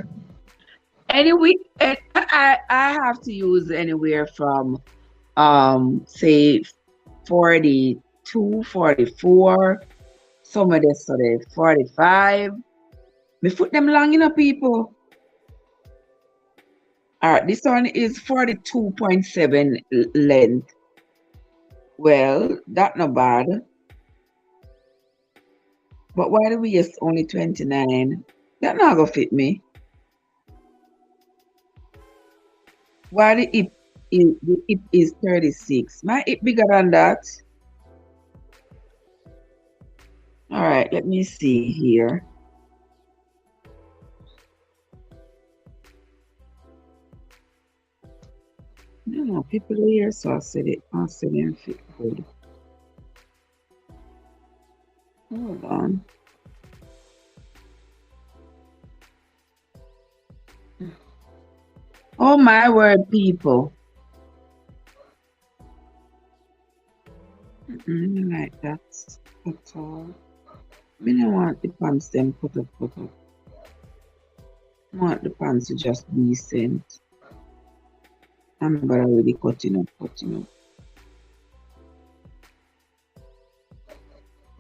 Anyway, I have to use anywhere from say 42, 44. Some of this sort of 45. Me put them long enough, people. Alright, this one is 42.7 length. Well, that not bad. But why do we use only 29? That not gonna fit me. Why the hip is 36? My hip bigger than that. All right, let me see here. No, people here, so I said it fit good. Hold on. Oh my word, people. Like that at all. Me don't want the pants them put up, put up. I want the pants to just decent. I'm but already cutting up, cutting up.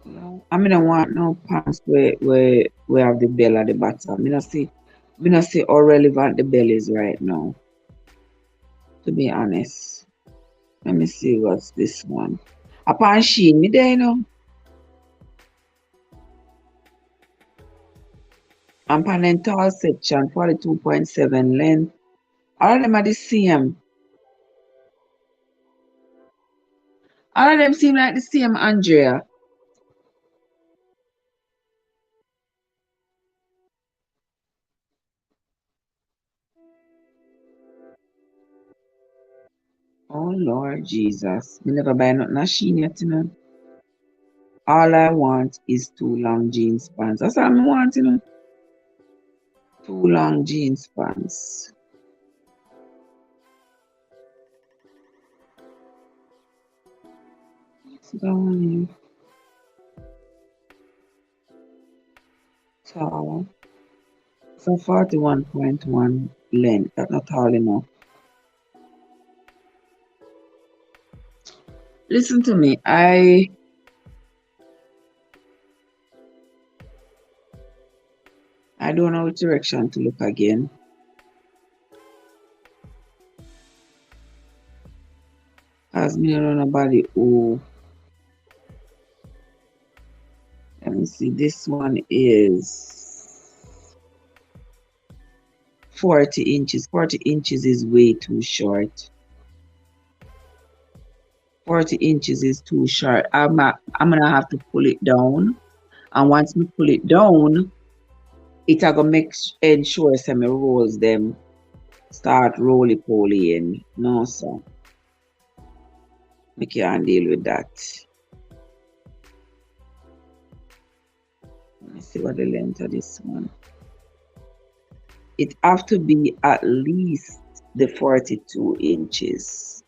No, I mean, I want no pants where have the bell at the bottom. Me not see how relevant the bell is right now. To be honest, let me see what's this one. Upon Sheen, me there, you know. And pan tall section, 42.7 length. All of them are the same. All of them seem like the same, Andrea. Oh Lord Jesus. Me never buy nothing at Sheen yet, you know. All I want is two long jeans pants. That's all I want, you know. Two long jeans pants. Sit down here. Tall. So 41.1 length. That's not tall enough. Listen to me. I don't know which direction to look again. Cause me don't know nobody who. Let me see. This one is 40 inches. 40 inches is way too short. 40 inches is too short. I'm gonna have to pull it down. And once we pull it down, it a gonna ensure some rolls them start roly poly in. No, sir. We can't deal with that. Let me see what the length of this one. It have to be at least the 42 inches.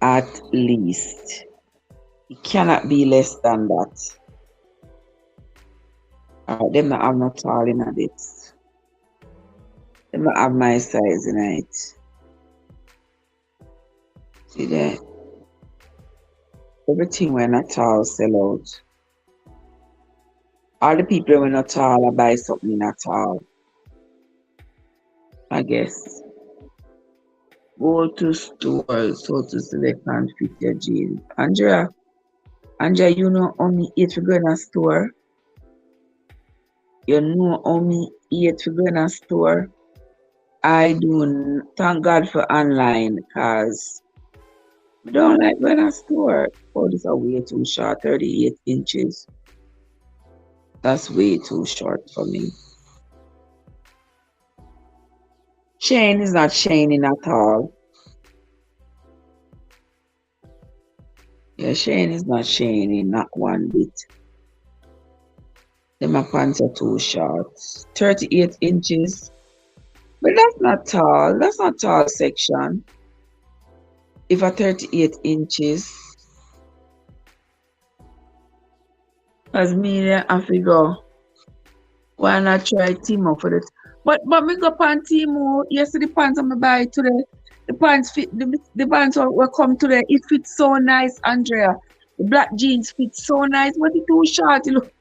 At least. It cannot be less than that. Them not have no tall in it. Them not have my size in it. See there? Everything when not tall sell out. All the people when not tall I buy something not tall. I guess. Go to store so to select and fit your jeans. Andrea, you know how me eat to go in a store? You know how me eat to go in a store? I do thank God for online because I don't like going to store. Oh, this is way too short, 38 inches. That's way too short for me. Shane is not shining at all. Yeah, Shane is not shining, not one bit. Then my pants are too short. 38 inches. But that's not tall. That's not tall section. If a 38 inches. As me, I figure, why not try Timo for this? But me go on Timo. Yesterday the pants I'm buy today. The pants fit the pants will come today. It fits so nice, Andrea. The black jeans fit so nice, but it too short. It look,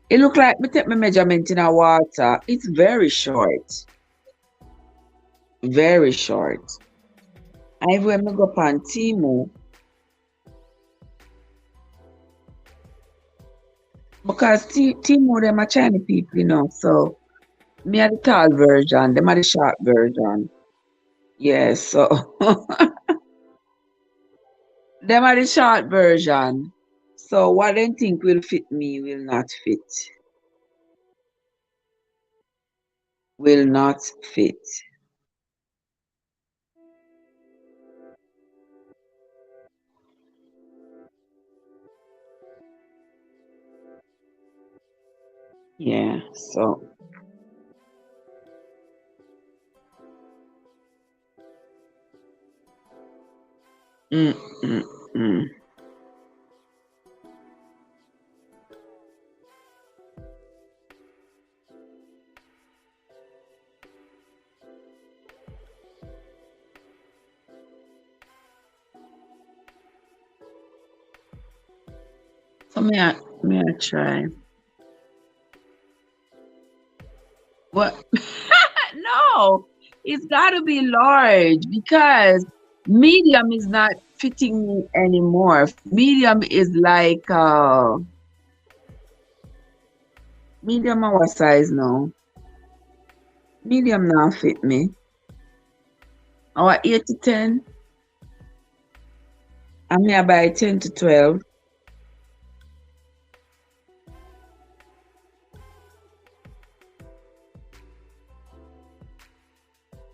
it look like me take my measurement in a water. It's very short. Very short. I when me go on Timo. Because Timo them are Chinese people, you know, so me are the tall version, them are the short version. Yes, so them are the short version. So what they think will fit me will not fit. Will not fit. Yeah, so mm, mm, mm. So may I try. What? No, it's got to be large because medium is not fitting me anymore. Medium is like medium our size now. Medium now fit me. Our 8 to 10. I'm here by 10 to 12.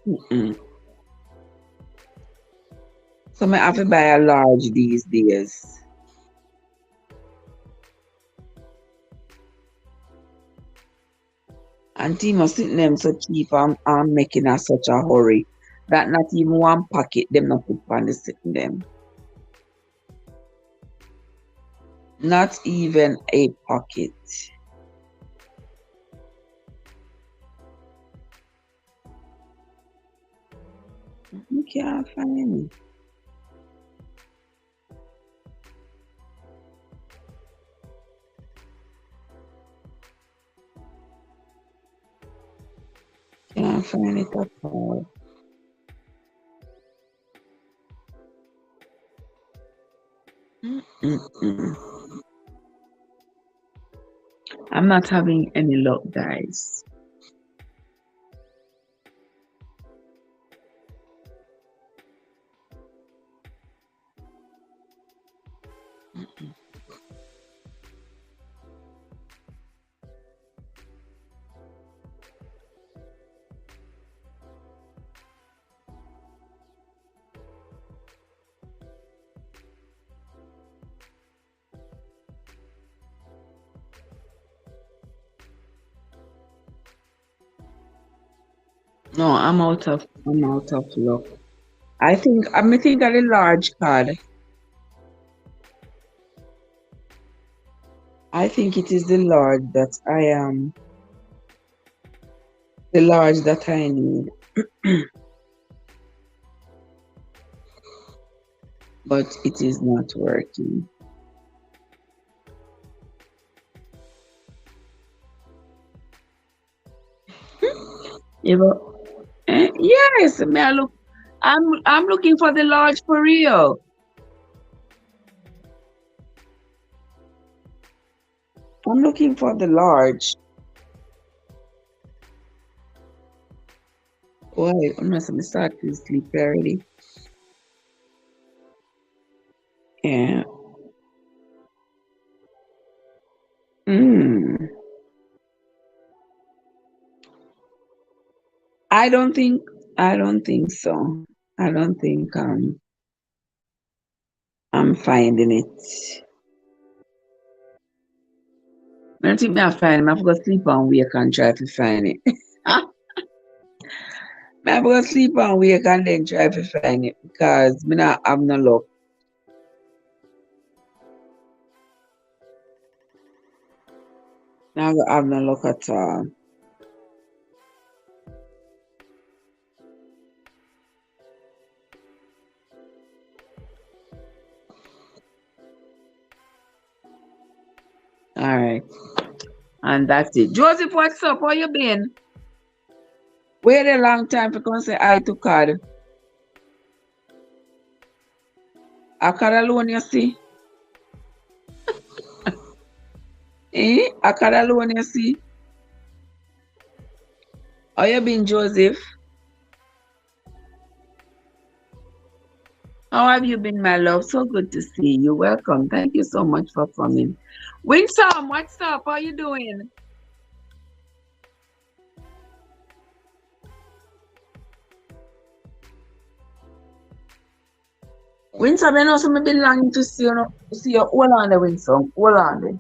Mm-mm. So I have to buy a large these days. And Timo sitting them so cheap, I'm making a such a hurry that not even one pocket them not put on the sitting them. Not even a pocket. You can't find it. Can't find it at all. Mm-mm. I'm not having any luck, guys. No, I'm out of luck. I think of the large card. I think it is the large that I am the large that I need. But it is not working. Yeah, yes, may I look. I'm looking for the large for real. I'm looking for the large. Why? Unless I'm start to sleep early. Yeah. Mm. I don't think. I don't think so. I don't think I'm finding it. I don't think I find it. I've got to sleep and wake and try to find it. I've got to sleep and wake and then try to find it because me not have no luck. Now I have no luck at all. All right. And that's it. Joseph, what's up? How you been? Wait a long time for come say hi to card. A card alone, you see? A card alone, you see? How you been, Joseph? How have you been, my love? So good to see you. Welcome. Thank you so much for coming. Winsome, what's up? How you doing? Winsome, you know, so me been longing to see you. See you. Hold on there, Winsome. Hold on there.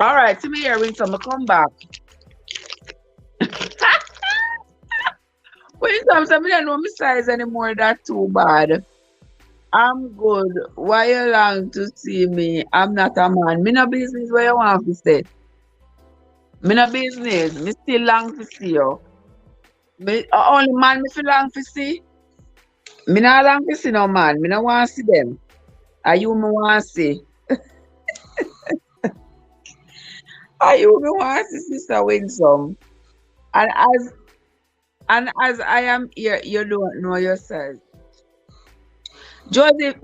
All right, see me here, Winsome. I come back. Winsome, so me don't know my size anymore. That's too bad. I'm good. Why you long to see me? I'm not a man. Me no business where you want to say. Me no business. Me still long to see you. Me only man me feel long to see. Me not long to see no man. Me no want to see them. Are you me want to see? Are you me want to see Sister Winsome? And as I am here, you don't know your size. Joseph,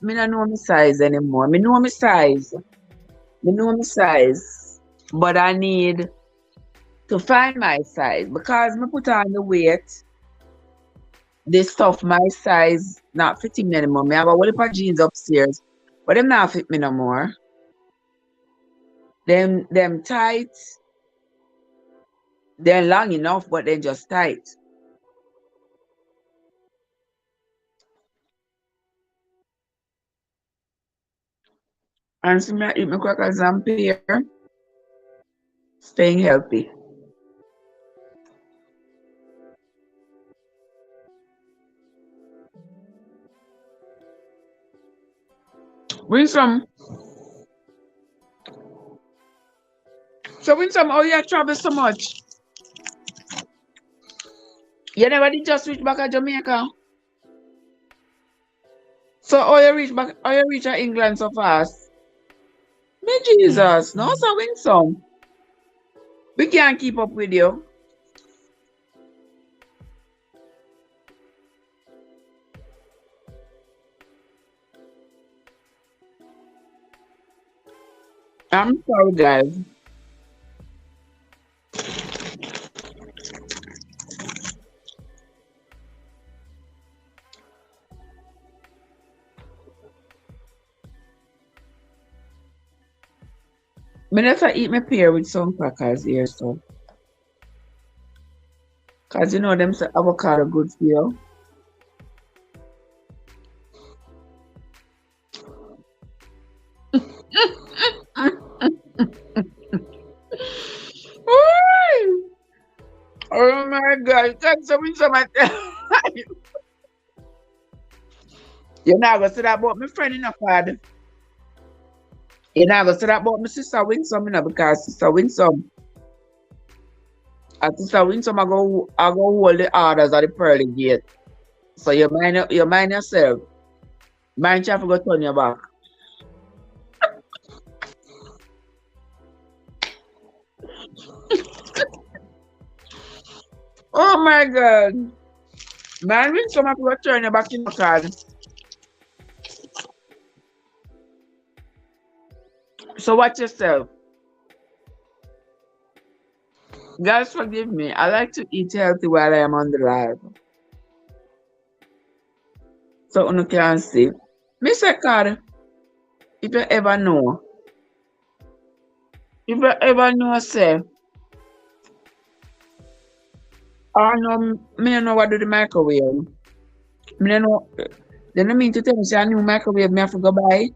me no know my size anymore. Me know my size. Me know my size. But I need to find my size because me put on the weight. This stuff, my size, not fitting me anymore. Me have a whole heap of jeans upstairs, but them not fit me no more. Them tight, they're long enough, but they're just tight. And so me I eat my crackers and pear, staying healthy. Winsome, so Winsome, oh you travel so much. You never did just reach back at Jamaica. So how you reach at England so fast? Me Jesus, no so Winsome. We can't keep up with you. I'm sorry guys. Me never eat my pear with some crackers here, so. Cause you know them say avocado good for you. Ooh. Oh my God. That's something so much. You're not gonna say that about my friend in a pad. You're not gonna say that about my sister Winsome, you know, because sister Winsome, and sister Winsome I go hold the orders at the pearly gate. So you mind yourself. Mind you have to go turn your back. Oh my God. Man, Winsome have to go turn your back in the car. So watch yourself. Guys, forgive me. I like to eat healthy while I am on the live. So you can see. Mr. Card, if you ever know, if you ever know, say, I know, me don't know what do the microwave. Me don't know. They don't mean to tell me, say, a new microwave, me have to go buy.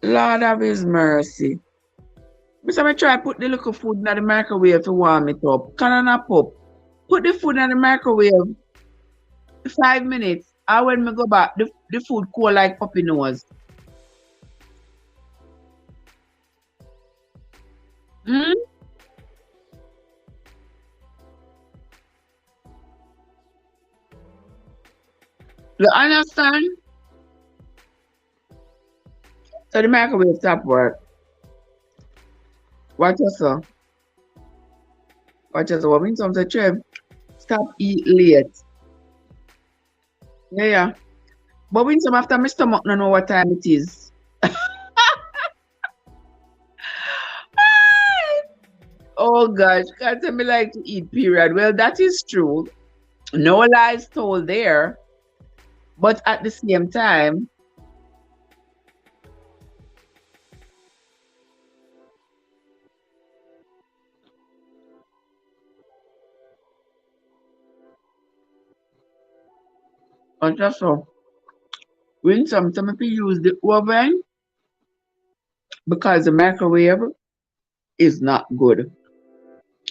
Lord of His mercy. Me say, me try put the little food in the microwave to warm it up. Can I not pop? Put the food in the microwave 5 minutes. And when me go back, the food cold like puppy nose. Hmm? You understand? So the microwave stop work. Watch yourself. Watch yourself. What means some say, Trev, stop eat late. Yeah, yeah. But when some after my stomach don't know what time it is. Oh gosh, can't tell me like to eat, period. Well, that is true. No lies told there. But at the same time, just so when sometimes if you use the oven because the microwave is not good.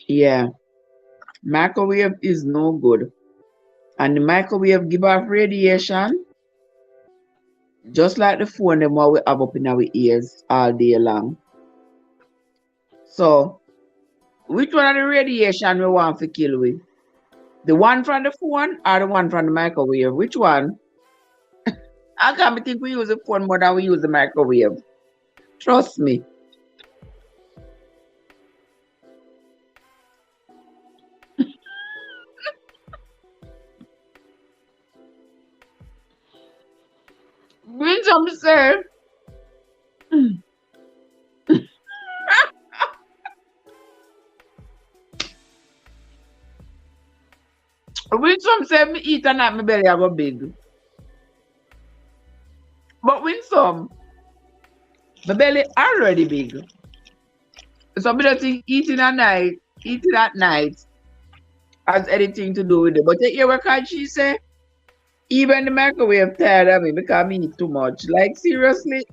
Yeah, microwave is no good. And the microwave give off radiation just like the phone them what we have up in our ears all day long. So which one of the radiation we want to kill with? The one from the phone or the one from the microwave? Which one? How come we think we use the phone more than we use the microwave? Trust me. When some say, when some say me eat and not my belly I go big. But when some, my belly already big. So me don't think eating at night has anything to do with it. But you hear what she say? Even the microwave tired of me because me eat too much. Like seriously?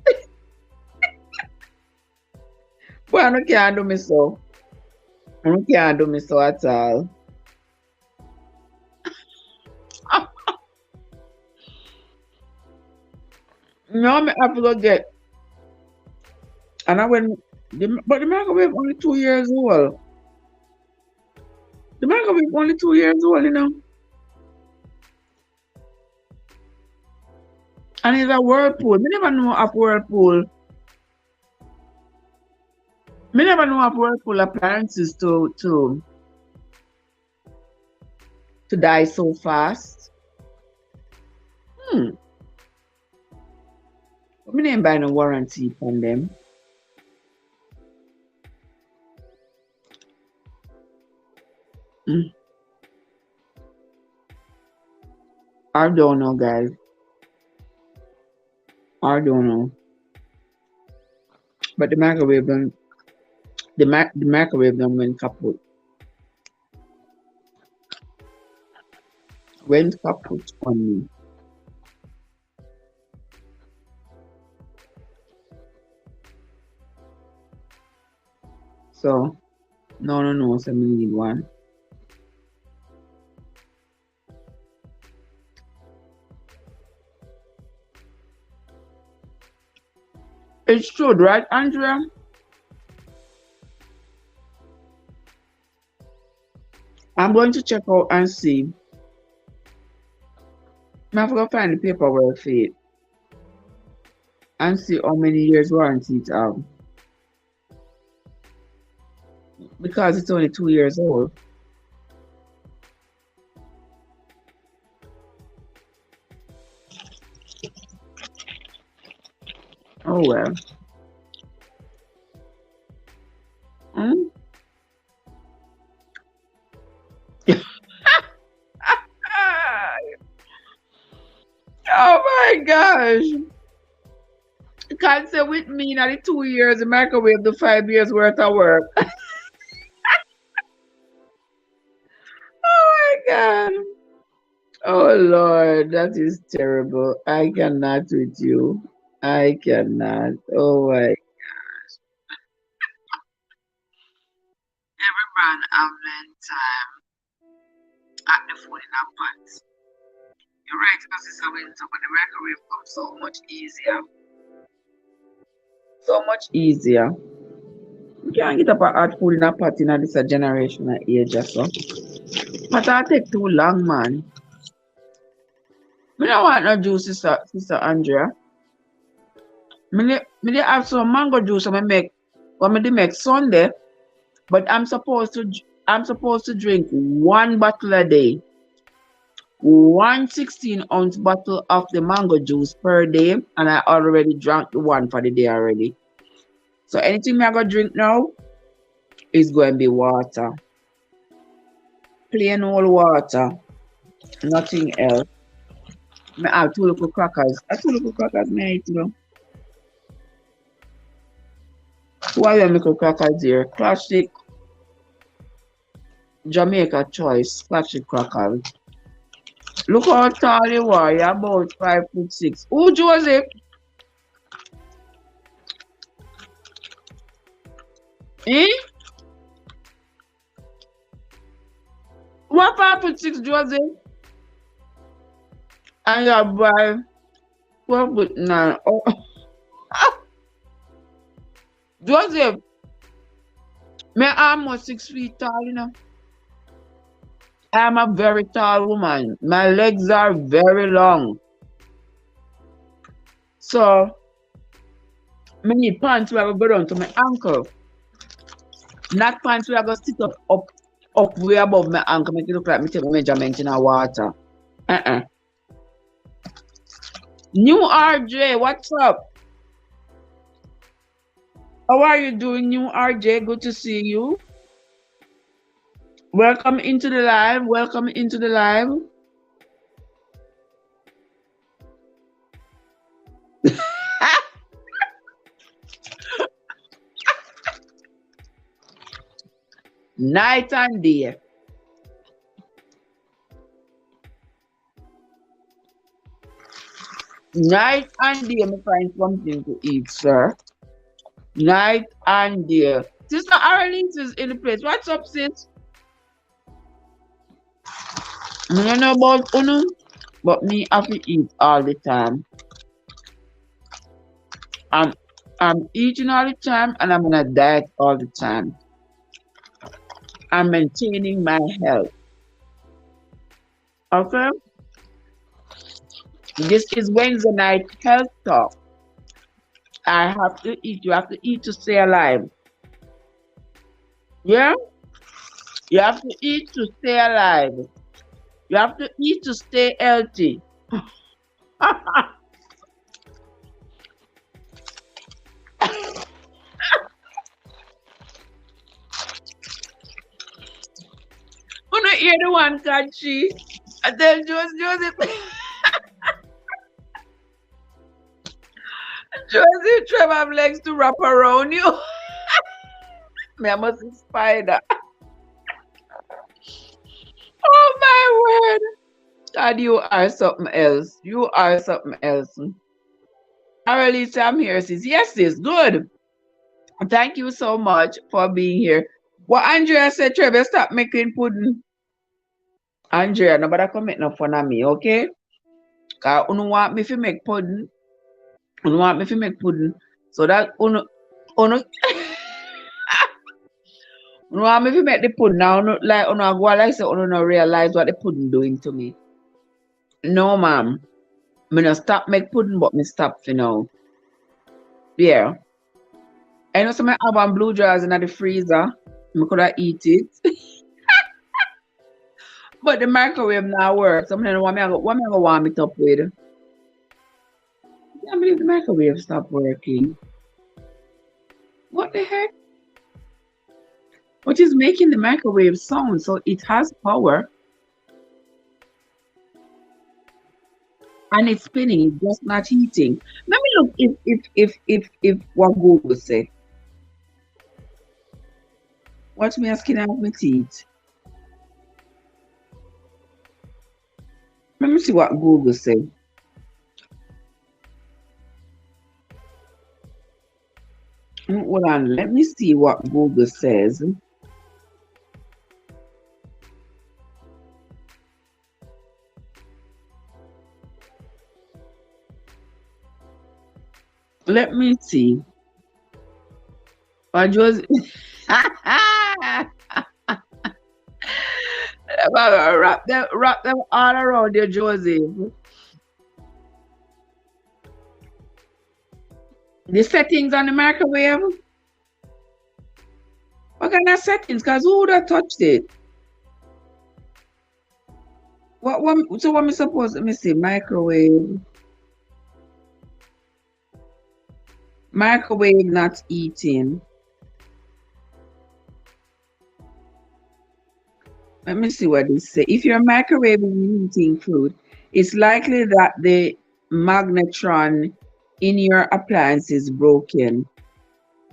Boy, I no can't do me so. I no can't do me so at all. No, me have to go get. And I went, but the microwave only 2 years old. The microwave only 2 years old, you know. And it's a whirlpool. Me never know of whirlpool. Me never know of whirlpool appliances to die so fast. Hmm. But me didn't buy no warranty from them. Hmm. I don't know, guys. I don't know. But the microwave done went kaput. Went kaput on me. So no, so me need one. It's true, right, Andrea? I'm going to check out and see. I have to go find the paperwork for it and see how many years warranty it have. Because it's only 2 years old. Oh well. Hmm? gosh. You can't say with me that the 2 years the microwave the 5 years worth of work. Oh my god. Oh Lord, that is terrible. I cannot with you. I cannot. Oh my. Every man have learned time at the food in a pot. You're right, because it's a winter, but the microwave comes so much easier. So much easier. You can't get up a hot food in a pot in this generation of age or so. But I take too long, man. Me don't want no juice, sister Andrea. Me dey have some mango juice I make what me dey make Sunday, but I'm supposed to drink 1 bottle a day. 1 16-ounce bottle of the mango juice per day, and I already drank the one for the day already. So anything me I go drink now is going to be water. Plain old water. Nothing else. Me have 2 little crackers. 2 little crackers me I eat, you know. Why you make crackers here? Classic Jamaica choice. Classic crackers. Look how tall you are. You're about 5'6". Who, Joseph? Eh? What 5'6", Joseph? And you're by 12'9". Oh. Joseph, me I'm almost 6 feet tall, you know. I'm a very tall woman. My legs are very long. So, me need pants where I go down to my ankle. Not pants where I go sit up way above my ankle, make it look like me take my measurement in the water. New RJ, what's up? How are you doing, new RJ? Good to see you. Welcome into the live. Welcome into the live. Night and day. Night and day, me find something to eat, sir. Night and day. Sister Arlene is in the place. What's up, sis? I don't know about Uno, but me have to eat all the time. I'm eating all the time and I'm on a diet all the time. I'm maintaining my health. Okay? This is Wednesday night health talk. I have to eat. You have to eat to stay alive. Yeah? You have to eat to stay alive. You have to eat to stay healthy. When I hear the one catchy, I tell Joseph, Joseph, Trev have legs to wrap around you. Me, I must be spider. Oh my word. God, you are something else. You are something else. Arely, I'm here, sis. Yes, sis. Good. Thank you so much for being here. What Andrea said, Trevor, stop making pudding. Andrea, nobody come make no fun of me, okay? Cause you want me to make pudding. You want me to make pudding. So that you want me to make the pudding now, like go like say you don't realize what the pudding doing to me. No, ma'am. Me no stop make pudding, but me stop for now. Yeah. I know some I have one blue jars in the freezer. Me could have eat it. But the microwave now works. So I don't know what me go warm it up with. I can't believe the microwave stopped working. What the heck? What is making the microwave sound? So it has power. and it's spinning, it's just not heating. Let me look if what Google say. Watch me asking out my teeth. Let me see what Google say. Hold on, let me see what Google says. Let me see. What was wrap them all around your Joseph. The settings on the microwave. What kind of settings? Cause who would have touched it? What so what me supposed let me see microwave. Microwave not eating. Let me see what this say. If you're microwaving eating food, it's likely that the magnetron in your appliance is broken.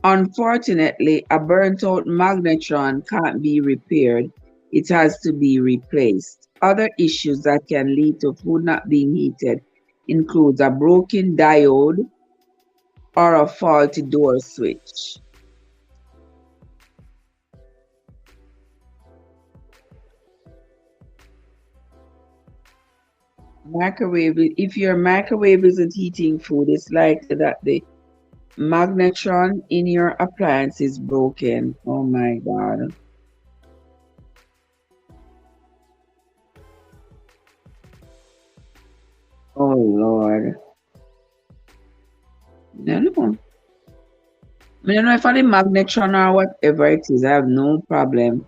Unfortunately, a burnt out magnetron can't be repaired. It has to be replaced. Other issues that can lead to food not being heated includes a broken diode or a faulty door switch. Microwave, if your microwave isn't heating food, it's likely that the magnetron in your appliance is broken. Oh my God. Oh Lord. I don't know. I don't know if I the magnetron or whatever it is. I have no problem.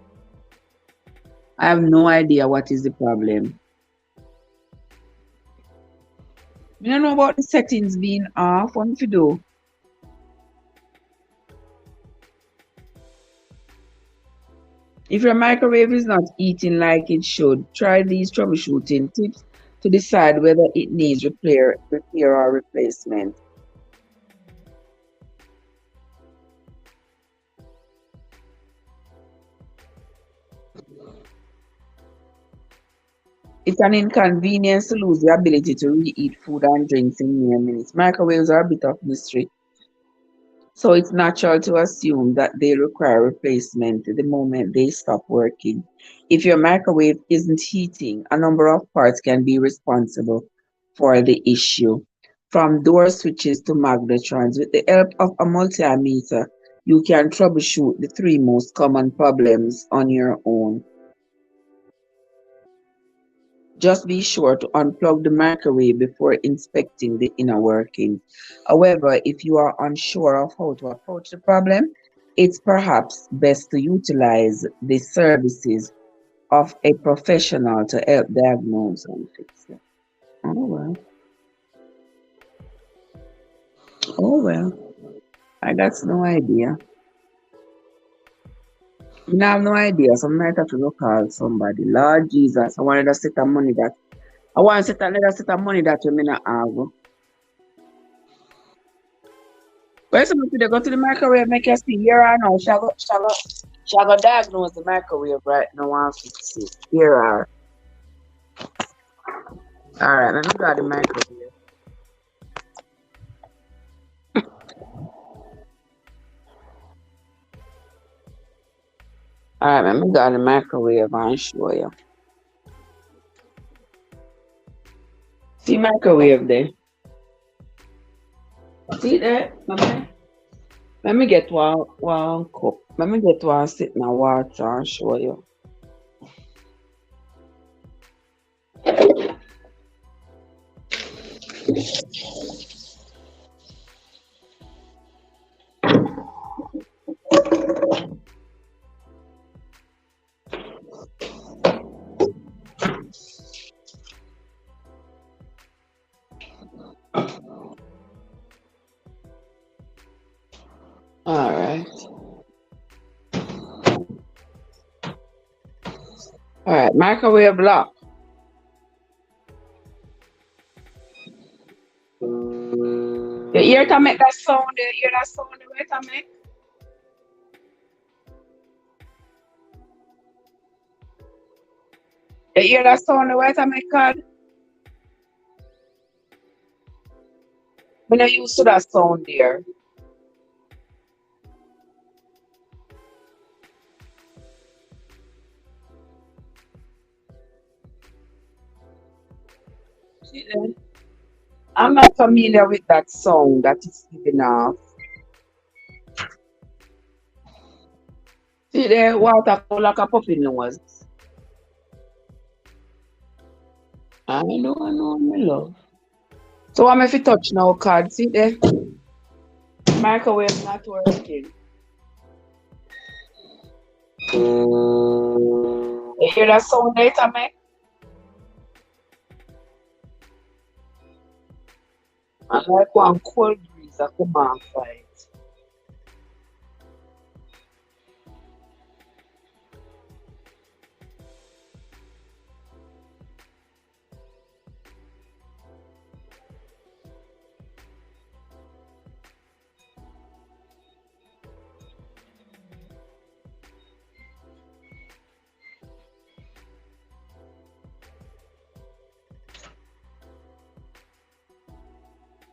I have no idea what is the problem. I don't know about the settings being off. What if you do? If your microwave is not eating like it should, try these troubleshooting tips to decide whether it needs repair or replacement. It's an inconvenience to lose the ability to reheat food and drinks in mere minutes. Microwaves are a bit of mystery, so it's natural to assume that they require replacement the moment they stop working. If your microwave isn't heating, a number of parts can be responsible for the issue, from door switches to magnetrons. With the help of a multimeter, you can troubleshoot the three most common problems on your own. Just be sure to unplug the microwave before inspecting the inner workings. However, if you are unsure of how to approach the problem, it's perhaps best to utilize the services of a professional to help diagnose and fix it. Oh well. Oh well. I got no idea. I have no idea. So I might have to go call somebody. Lord Jesus, I wanted to set a money that I want to set another set of money that we may not have. Well, some people they go to the microwave, make you see here or now. Shall go diagnose the microwave right now and fix it. Here are. Alright, let me go to the microwave. Alright, let me go to the microwave and show you. See microwave there. See that? Let me get one cup. Let me get one sit in the water and show you. Alright. Alright, microwave lock. You hear to make that sound, you hear that sound the way to make? You hear that sound the way to make card? I'm not used to that sound there. See there? I'm not familiar with that sound that is giving off. See there, water come like a puppy nose. I know, my love. So I'm if you touch now, card. See there? Microwave not working. You hear that sound later, man? And like one cold breeze that come off right.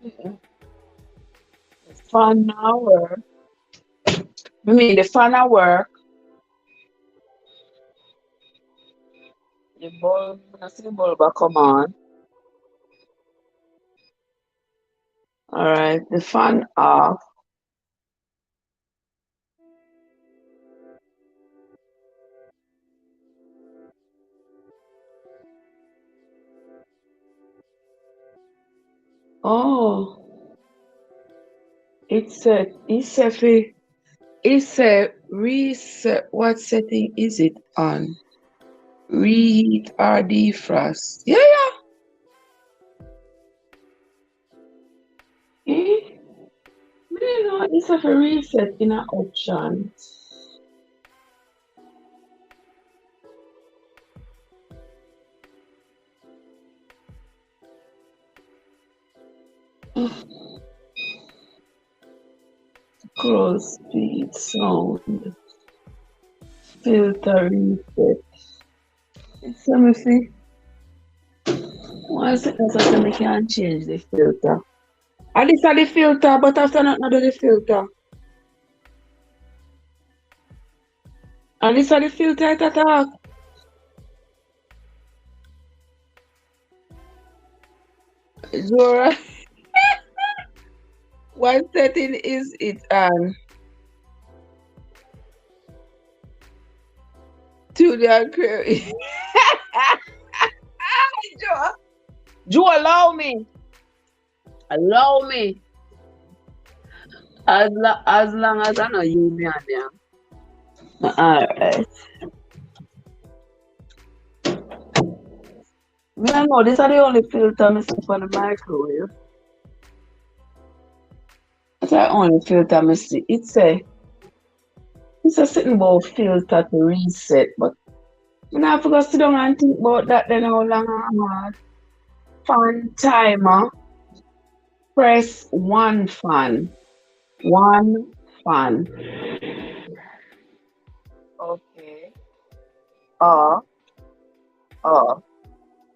Yeah. The fan now work. I mean the fan now work. The bulb, I see the bulb a come on. Alright, the fan off. Oh, it's a reset. What setting is it on? Reheat or defrost? Yeah, yeah. You know, it's a reset in an option. Scroll speed, sound, filter reset. Let me see. One second, so I can change the filter. And this is the filter, but after not do the filter. And this is the filter at attack. Zora, what setting is it on? To the query. Joe, Joe, allow me. Allow me. As long as I know you, me and them. Alright. Me I know this are the only filter I see for the microwave. That's the only filter I see. It's a sitting about filter to reset, but I forgot to sit down and think about that then how long I'm hard. Fan timer. Press one fan. One fan. Okay. Off. Off.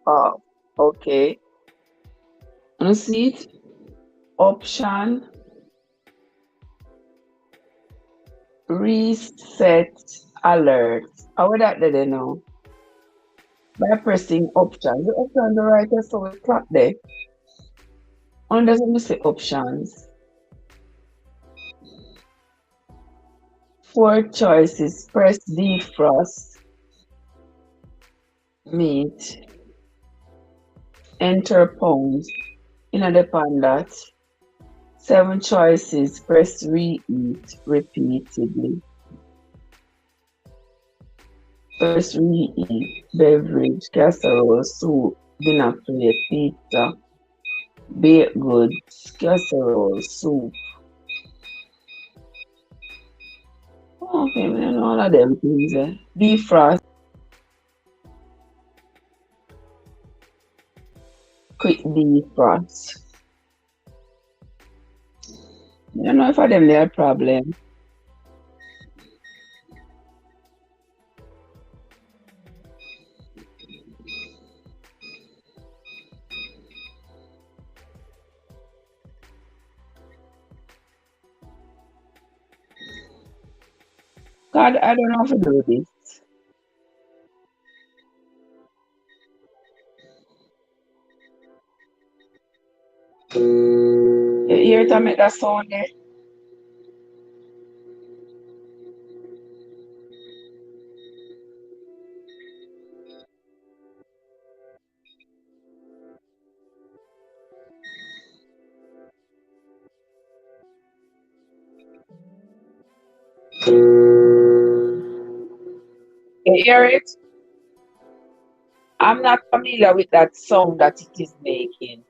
Off. Okay. You see it? Option. Reset alert. How would that they know? By pressing option. The option on the right is so we clap there. And doesn't miss the options. 4 choices. Press defrost. Meat. Enter pounds. Depend that. 7 choices. Press reheat repeatedly. Press reheat. Beverage. Casserole. Soup. Dinner plate. Pizza. Baked goods. Casserole. Soup. Okay, we know all of them things. Defrost. Quick defrost. I don't know if I them their problem. God, I don't know how to do this. You hear it make that sound there? You hear it? I'm not familiar with that sound that it is making.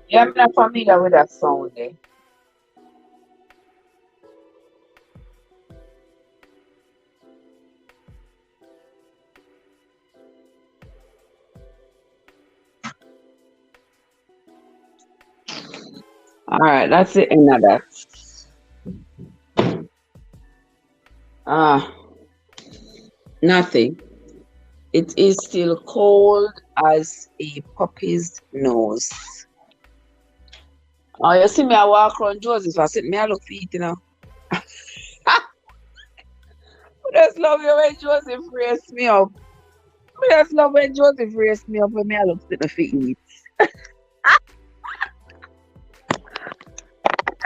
Yeah, I'm not familiar with that sound there. All right, that's the end of that. Ah, nothing. It is still cold as a puppy's nose. Oh, you see me, I walk around Joseph. I said, me, I look for it, you know. I just love you when Joseph raised me up. I just love when Joseph raised me up when me, I look for it.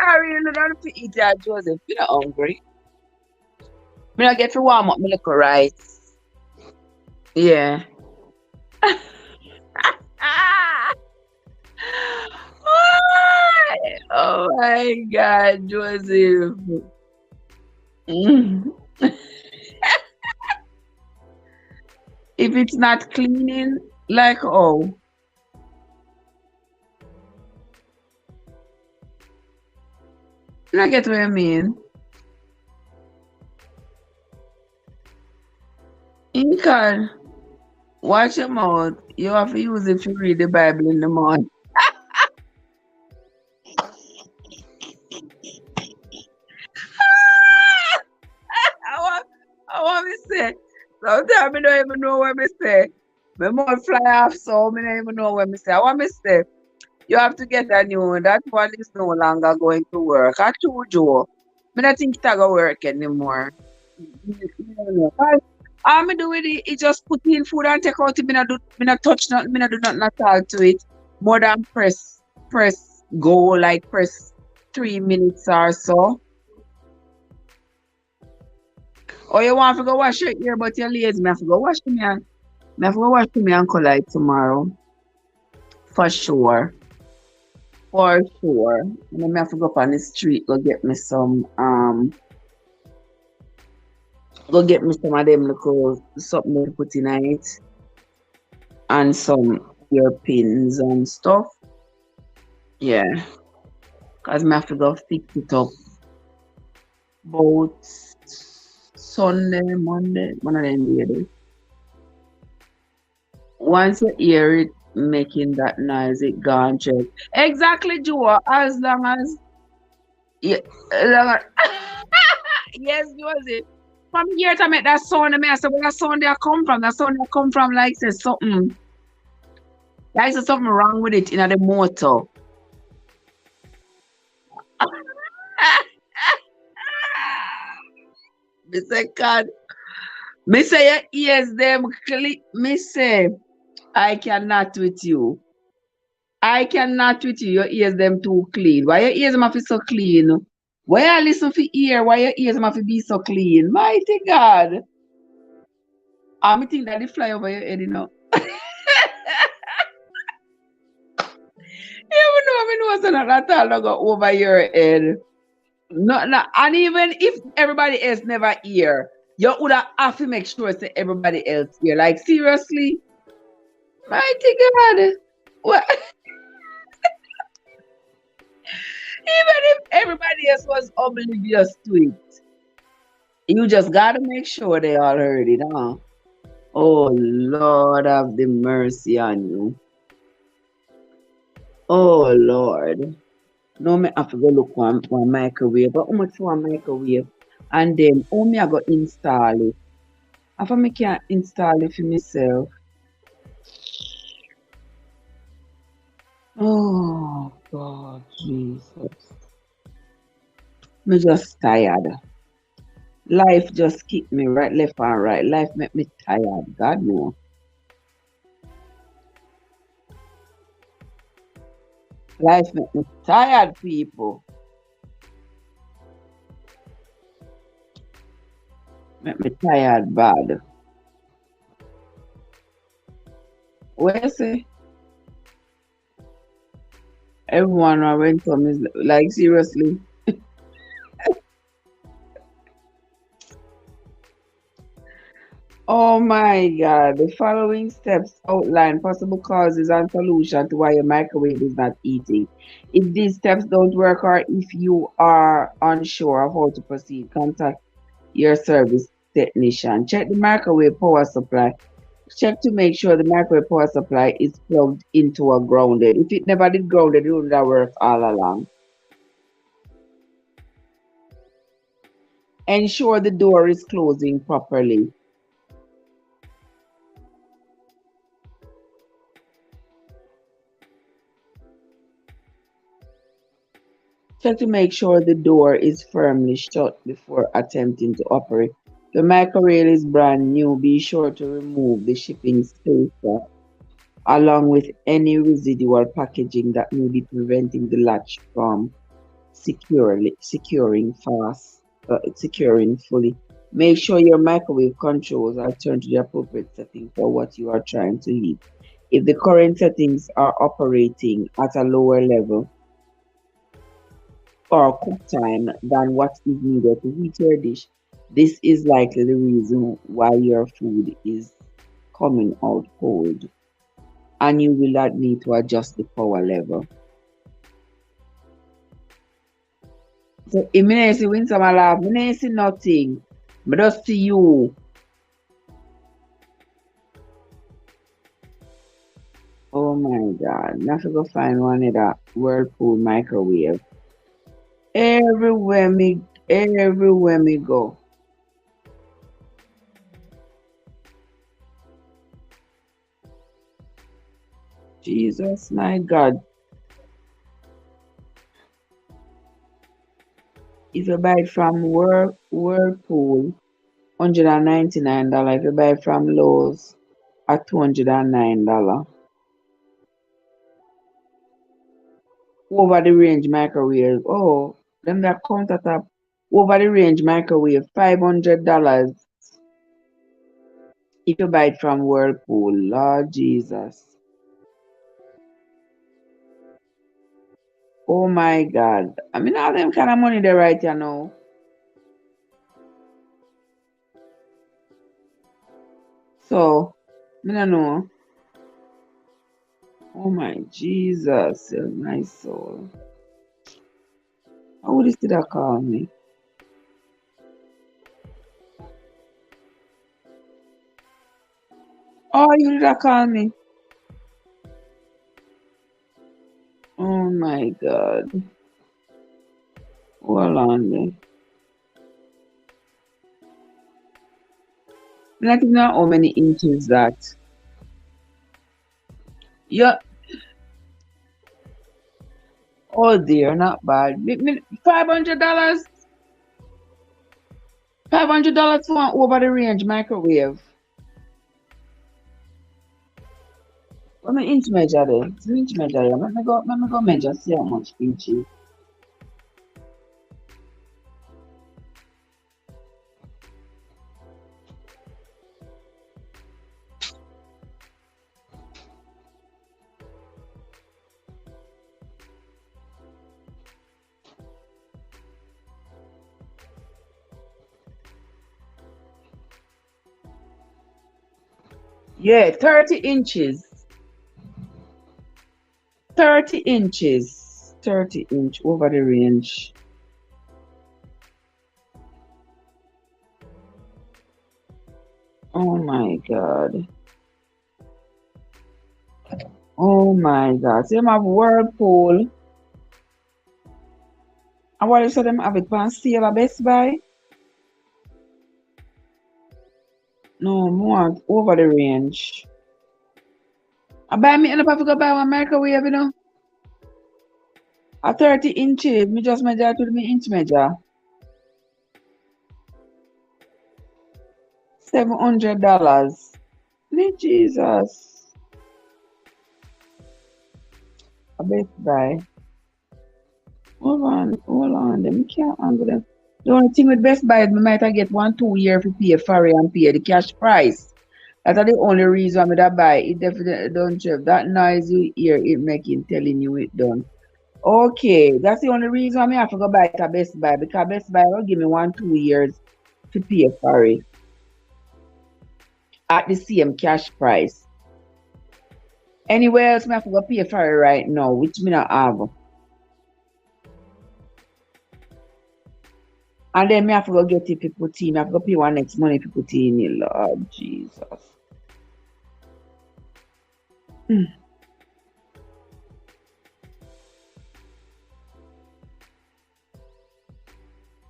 I really don't fit eat that, Joseph. You're not hungry. Me not get to warm up, me look right. Yeah. Ah! Oh my God, Joseph. Mm. If it's not cleaning, like oh, I get what you mean. You can watch your mouth. You have to use it to read the Bible in the morning. I want, I want me say. Sometimes I don't even know what me say. My mouth fly off, so I don't even know what me say. I want me say. You have to get a new one. That one is no longer going to work. I told you. I don't think it's going to work anymore. I don't know. All me do with it, it just put in food and take out it. Me not touch nothing, me not do nothing at all to it. More than press go, like press 3 minutes or so. Or you want to go wash your ear, but you're lazy. Me have to go wash me have to go wash me and color it tomorrow. For sure. For sure. And then me have to go up on the street, go get me some of them little something to put in it and some earpins and stuff. Yeah. Cause me have to go fix it up about Sunday, Monday, one of them days. Once you hear it making that noise, it gone check. Exactly, Joe. As long as yeah, as long as yes, Joseph. From here to make that sound, I say, where that sound there come from? That sound there come from like say something. Like say something wrong with it in the motor. Me say, God, me say your ears them me say, I cannot with you. I cannot with you. Your ears them too clean. Why your ears them have to be so clean? Why you listen for ear? Why your ears them have to be so clean? Mighty God. I think that they fly over your head, you know. You know, I know so not at all not go over your head. No, no, and even if everybody else never hear, you would have to make sure that everybody else hear. Like seriously, mighty God. Well, even if everybody else was oblivious to it, you just gotta make sure they all heard it, huh? Oh Lord, have the mercy on you. Oh Lord. No, me have to go look one microwave. But how much for a microwave? And then how me I go install it? If I can install it for myself. Oh God, Jesus. Me just tired. Life just kick me right, left and right. Life make me tired. God no. Life make me tired, people. Make me tired bad. Where say everyone I went from is like seriously. Oh my God. The following steps outline possible causes and solution to why your microwave is not eating. If these steps don't work or if you are unsure of how to proceed, contact your service technician. Check the microwave power supply. Check to make sure the microwave power supply is plugged into or grounded. If it never did grounded, it would have worked all along. Ensure the door is closing properly. Check to make sure the door is firmly shut before attempting to operate. The microwave is brand new. Be sure to remove the shipping spacer along with any residual packaging that may be preventing the latch from securing fully. Make sure your microwave controls are turned to the appropriate setting for what you are trying to heat. If the current settings are operating at a lower level or cook time than what is needed to heat your dish, this is likely the reason why your food is coming out cold and you will not need to adjust the power level. So, if me see when someone laugh, me see nothing. But just see you. Oh my God. Now to go find one of that Whirlpool microwave. Everywhere me go. Jesus, my God. If you buy it from Whirlpool, $199. If you buy it from Lowe's, at $209. Over the range microwave. Oh, them that countertop. Over the range microwave, $500 if you buy it from Whirlpool. Lord Jesus. Oh my God. I mean, all them kind of money they right here now. So, I don't know. Oh my Jesus, save my soul. How would this did that call me? Oh, you did that call me? Oh my God. Hold on there. Not even know how many inches that. Yeah. Oh dear, not bad. $500? $500 for an over the range microwave. What my inch measure there? It's an inch measure here. Let me go measure, see how much inches. Yeah, 30 inches. 30 inches. 30-inch over the range. Oh my God. Oh my God. So them have Whirlpool. And what you say them have it on sale at Best Buy? No, more over the range. I buy me and if I go buy one microwave, you know. A 30 inches. Me just measure it with me inch measure. $700. Me Jesus. A Best Buy. Hold on. Them can't handle them. The only thing with Best Buy is me might get 1 2 year to pay for it and pay the cash price. That's the only reason I buy it. Definitely don't Trev. That noise you hear it making telling you it done. Okay, that's the only reason I have to go buy it at Best Buy because Best Buy will give me 1 2 years to pay for it at the same cash price. Anywhere else, I have to go pay for it right now, which me not have. And then me have to go get it people team. I have to go pay one next money people team. Lord Jesus. Hmm.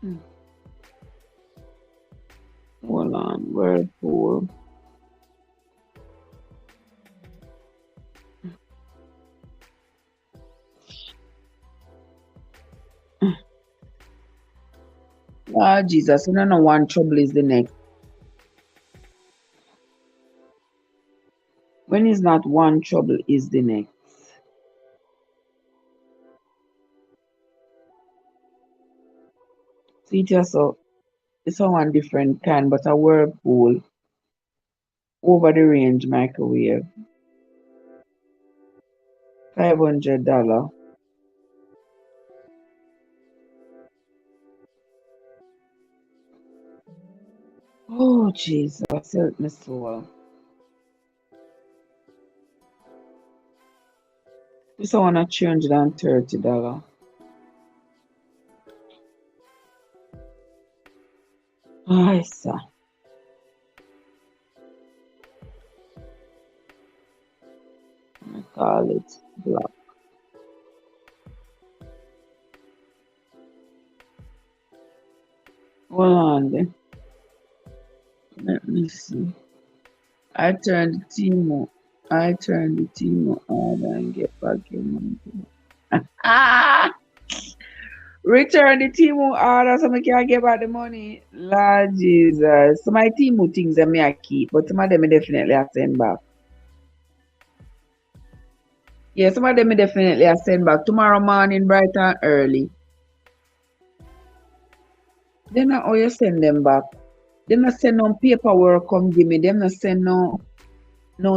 Hmm. Hold on, Whirlpool. Ah, Jesus, you don't know one trouble is the next. When is not one trouble is the next. See it here, so it's a one different kind, but a Whirlpool over the range microwave. $500. Oh Jesus, help me soul. This one at $330. Ay, sir. I call it black. Hold on then. Let me see. I turned the Timo. I turned the Timo on and get back your money. Ah! Return the Timo order so I can get back the money. Lord Jesus. So my Timo things that me I keep, but some of them I definitely I send back. Yeah, some of them I definitely I send back tomorrow morning, bright and early. Then how you send them back? Them not send no paperwork come give me. Them not send no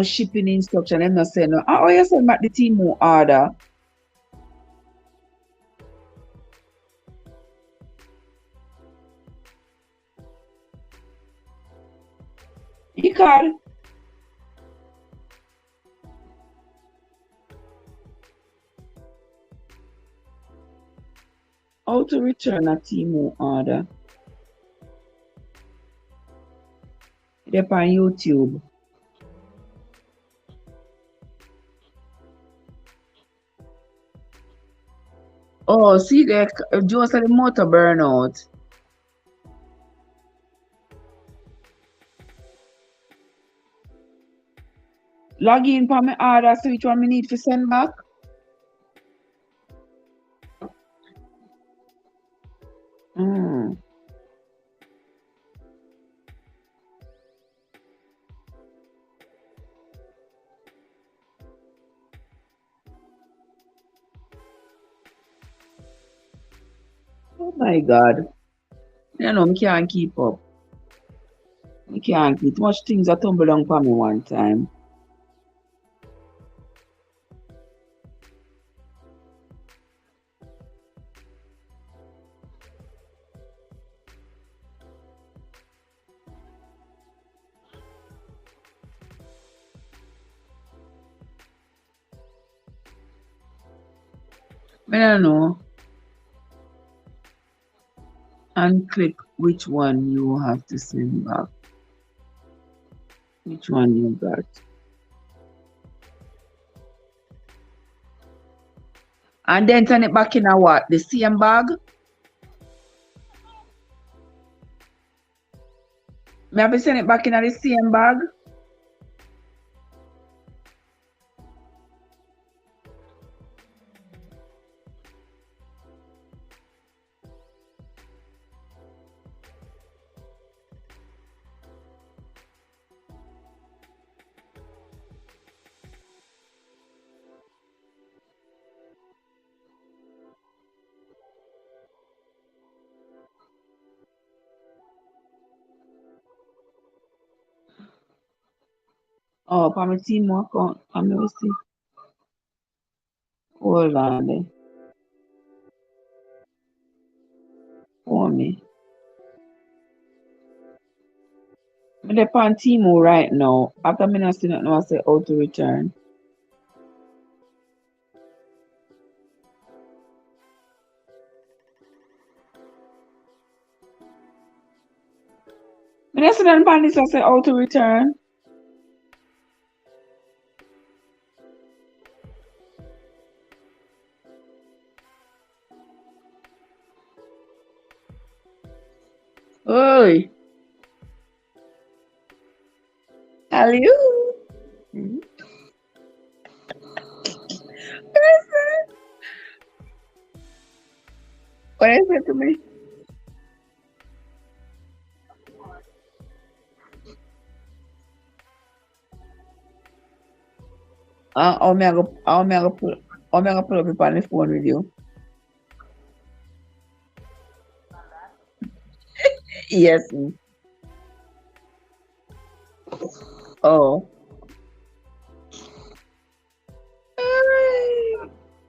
shipping instruction. Them not send no. How you send back the Timo order? You call how to return a Timo order. They're on YouTube. Oh, see there, just the motor burnout. Log in for my order, so which one me need to send back? Mm. Oh my God. You know, I can't keep up. I can't keep. Too much things are tumble down for me one time. I don't know. And click which one you have to send back. Which one you got? And then turn it back in a what? The same bag? Me have to send it back in the same bag? Oh, for my team account. Let me see. Hold on there. For me. I'm on Timo right now. After me not see nothing, I say how to return. Me not see nothing on this, I say how to return. Oi. Hello. Hmm. What is it to me? How me I go pull up on the phone with you? Yes. Oh.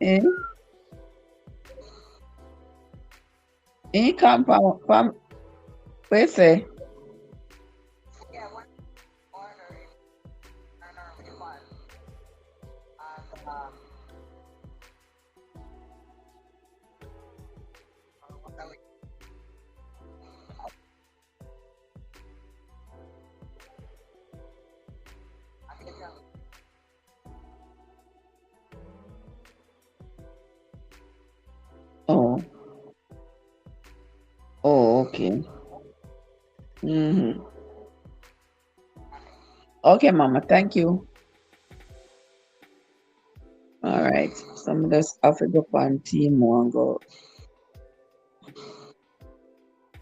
Eh? Come from where say? Oh. Oh, okay. Mm-hmm. Okay, Mama. Thank you. All right. So I'm just have to go on Timo and go.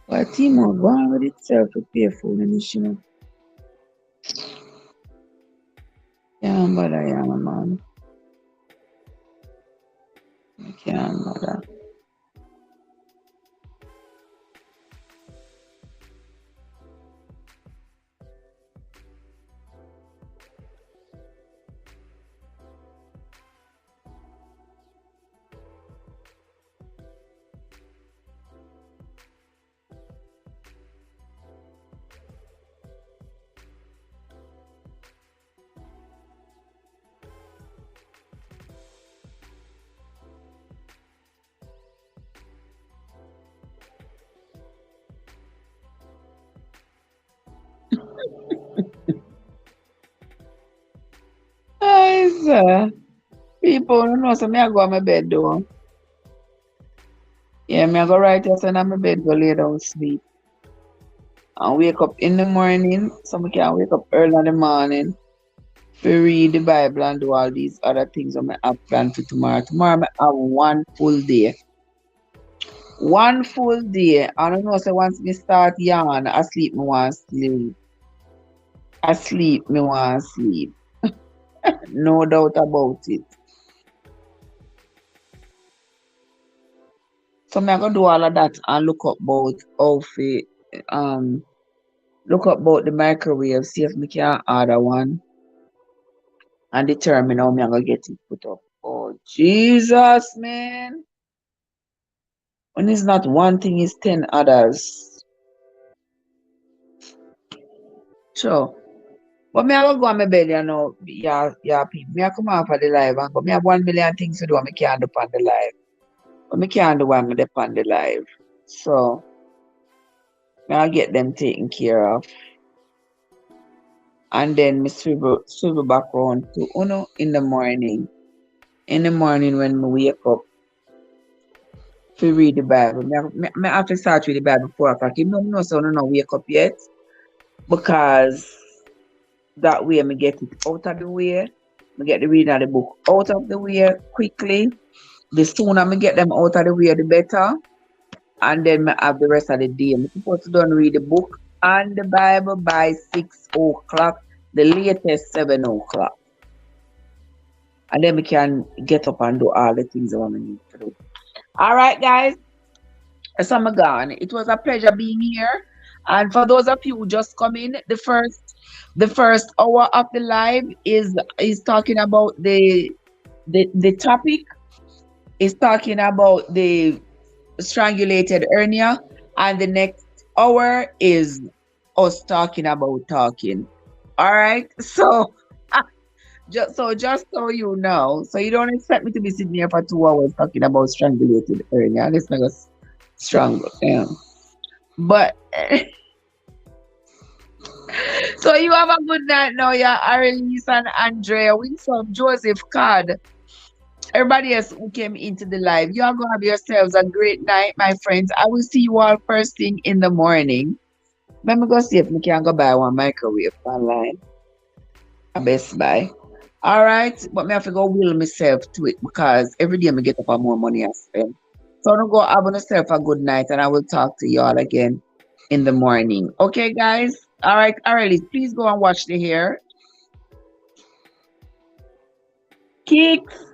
Well, Timo go on with itself to pay for the issue. Yeah, but I am, man. I can't bother. Sir. People don't know, so me I go on my bed though. Yeah, me I go right here, so on my bed, go lay down sleep. And wake up in the morning, so I can wake up early in the morning to read the Bible and do all these other things that I have planned for tomorrow. Tomorrow I have one full day. One full day. I don't know, so once me start yawn, I sleep, me want sleep. I sleep, me want sleep. No doubt about it. So me I go do all of that and look up about how to um look up about the microwave, see if me can order one and determine how me I gonna get it put up. Oh Jesus, man. When it's not one thing, it's 10 others. Sure. But me I go on my bed, you know, yeah, people. Me I come off of the live and go, me have 1 million things to do and me can't do on the live. But me can't do one me dey on the live. So me I get them taken care of. and then me swivel back round to uno in the morning. In the morning when me wake up to read the Bible. Me have to start with the Bible 4 o'clock. Even though me know so I don't wake up yet because that way me get it out of the way. Me get the reading of the book out of the way quickly. The sooner me get them out of the way, the better. And then me have the rest of the day. I'm supposed to done read the book and the Bible by 6 o'clock, the latest 7 o'clock. And then we can get up and do all the things that I need to do. All right, guys. So I'm gone. It was a pleasure being here. And for those of you who just come in, the first hour of the live is talking about the topic is talking about the strangulated hernia, and the next hour is us talking about talking. All right. So just so you know, so you don't expect me to be sitting here for 2 hours talking about strangulated hernia. Let's not go strangle. Yeah. But so you have a good night now, yeah. Arelis and Andrea, Winsome, Joseph, Card, everybody else who came into the live. You are gonna have yourselves a great night, my friends. I will see you all first thing in the morning. Let me go see if we can go buy one microwave online. Best Buy. All right, but me have to go will myself to it because every day I get up and more money I spend. So I'm gonna go have myself a good night, and I will talk to y'all again in the morning. Okay, guys. All right, Aurelie, please go and watch the hair. Kicks.